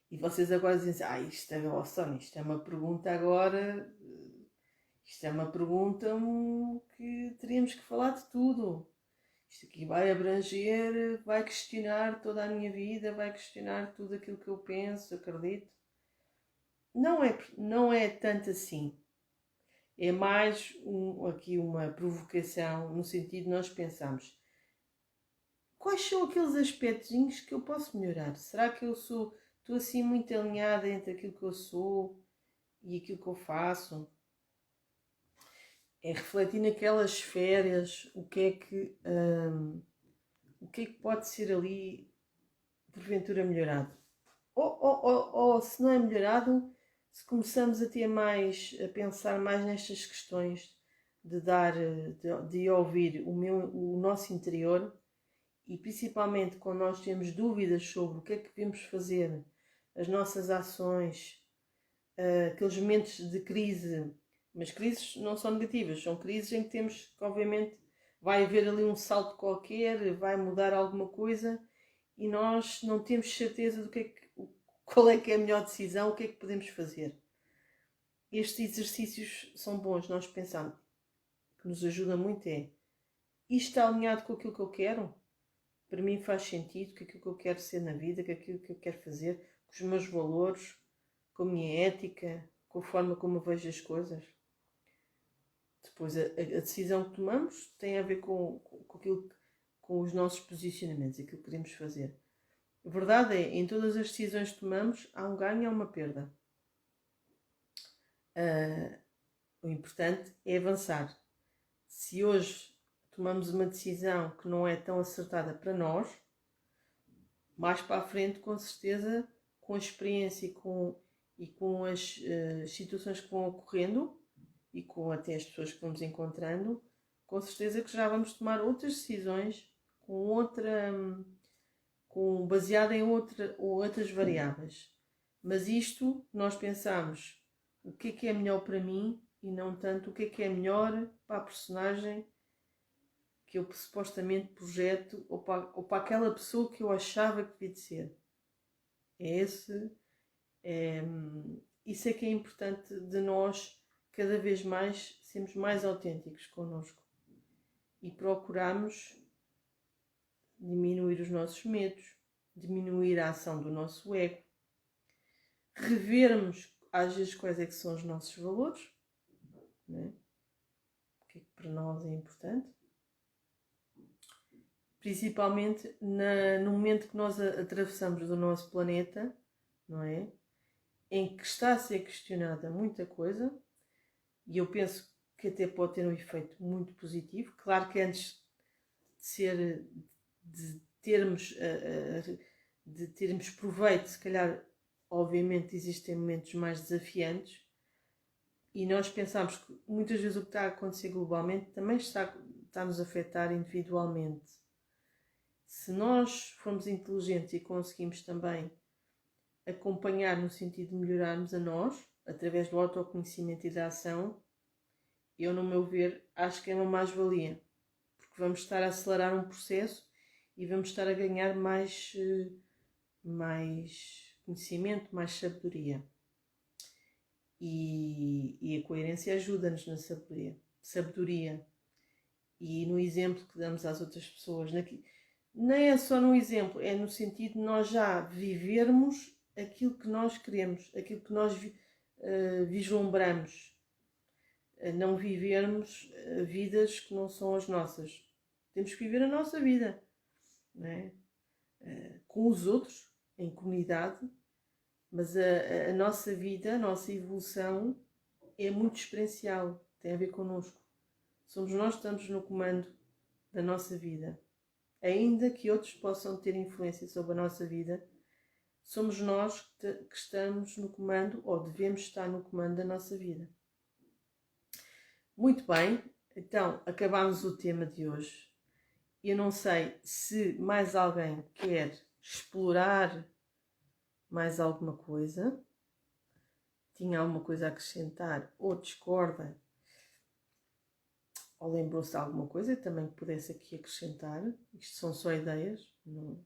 E vocês agora dizem assim, isto é uma pergunta agora, isto é uma pergunta que teríamos que falar de tudo. Isto aqui vai abranger, vai questionar toda a minha vida, vai questionar tudo aquilo que eu penso, acredito. Não é tanto assim. É mais aqui uma provocação, no sentido de nós pensarmos: quais são aqueles aspectos que eu posso melhorar? Será que eu estou assim muito alinhada entre aquilo que eu sou e aquilo que eu faço? É refletir naquelas férias o que é que pode ser ali porventura melhorado. Ou se não é melhorado, se começamos a pensar mais nestas questões de ouvir o nosso interior, e principalmente quando nós temos dúvidas sobre o que é que devemos fazer, as nossas ações, aqueles momentos de crise, mas crises não são negativas, são crises em que temos que, obviamente, vai haver ali um salto qualquer, vai mudar alguma coisa e nós não temos certeza qual é que é a melhor decisão, o que é que podemos fazer. Estes exercícios são bons, nós pensamos, que nos ajuda muito isto está alinhado com aquilo que eu quero? Para mim faz sentido com aquilo que eu quero ser na vida, com aquilo que eu quero fazer, com os meus valores, com a minha ética, com a forma como eu vejo as coisas. Depois a decisão que tomamos tem a ver com os nossos posicionamentos, aquilo que queremos fazer. A verdade é, em todas as decisões que tomamos, há um ganho e há uma perda. O importante é avançar. Se hoje tomamos uma decisão que não é tão acertada para nós, mais para a frente, com certeza, com a experiência e com as situações que vão ocorrendo e com até as pessoas que vamos encontrando, com certeza que já vamos tomar outras decisões baseada em outras variáveis. Mas isto, nós pensamos o que é melhor para mim e não tanto o que é melhor para a personagem que eu supostamente projeto ou para aquela pessoa que eu achava que devia de ser. Isso é que é importante de nós, cada vez mais, sermos mais autênticos connosco e procurarmos diminuir os nossos medos, diminuir a ação do nosso ego, revermos às vezes quais é que são os nossos valores, né? O que é que para nós é importante, principalmente no momento que nós atravessamos do nosso planeta, não é? Em que está a ser questionada muita coisa, E eu penso que até pode ter um efeito muito positivo. Claro que antes de termos proveito, se calhar, obviamente, existem momentos mais desafiantes, e nós pensamos que muitas vezes o que está a acontecer globalmente também está a nos afetar individualmente. Se nós formos inteligentes e conseguimos também acompanhar no sentido de melhorarmos a nós, através do autoconhecimento e da ação, eu, no meu ver, acho que é uma mais-valia, porque vamos estar a acelerar um processo e vamos estar a ganhar mais conhecimento, mais sabedoria. E a coerência ajuda-nos na sabedoria. E no exemplo que damos às outras pessoas. Não é só no exemplo, é no sentido de nós já vivermos aquilo que nós queremos, aquilo que nós vislumbramos. Não vivermos vidas que não são as nossas. Temos que viver a nossa vida, não é? Com os outros, em comunidade, mas a nossa vida, a nossa evolução é muito experiencial, tem a ver connosco. Somos nós que estamos no comando da nossa vida. Ainda que outros possam ter influência sobre a nossa vida, somos nós que estamos no comando, ou devemos estar no comando da nossa vida. Muito bem, então acabámos o tema de hoje. Eu não sei se mais alguém quer explorar mais alguma coisa, tinha alguma coisa a acrescentar ou discorda, ou lembrou-se de alguma coisa também que pudesse aqui acrescentar. Isto são só ideias, não,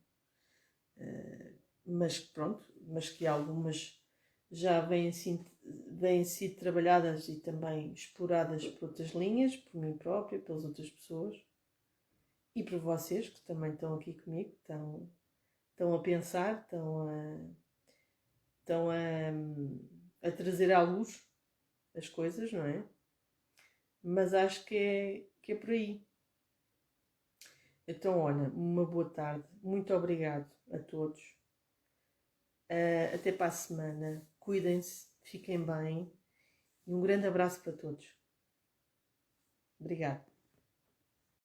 mas pronto, mas que algumas já vêm sido trabalhadas e também exploradas por outras linhas, por mim própria, pelas outras pessoas e por vocês que também estão aqui comigo, estão a pensar, estão a trazer à luz as coisas, não é? Mas acho que é por aí. Então, olha, uma boa tarde, muito obrigado a todos. Até para a semana. Cuidem-se, fiquem bem e um grande abraço para todos. Obrigada.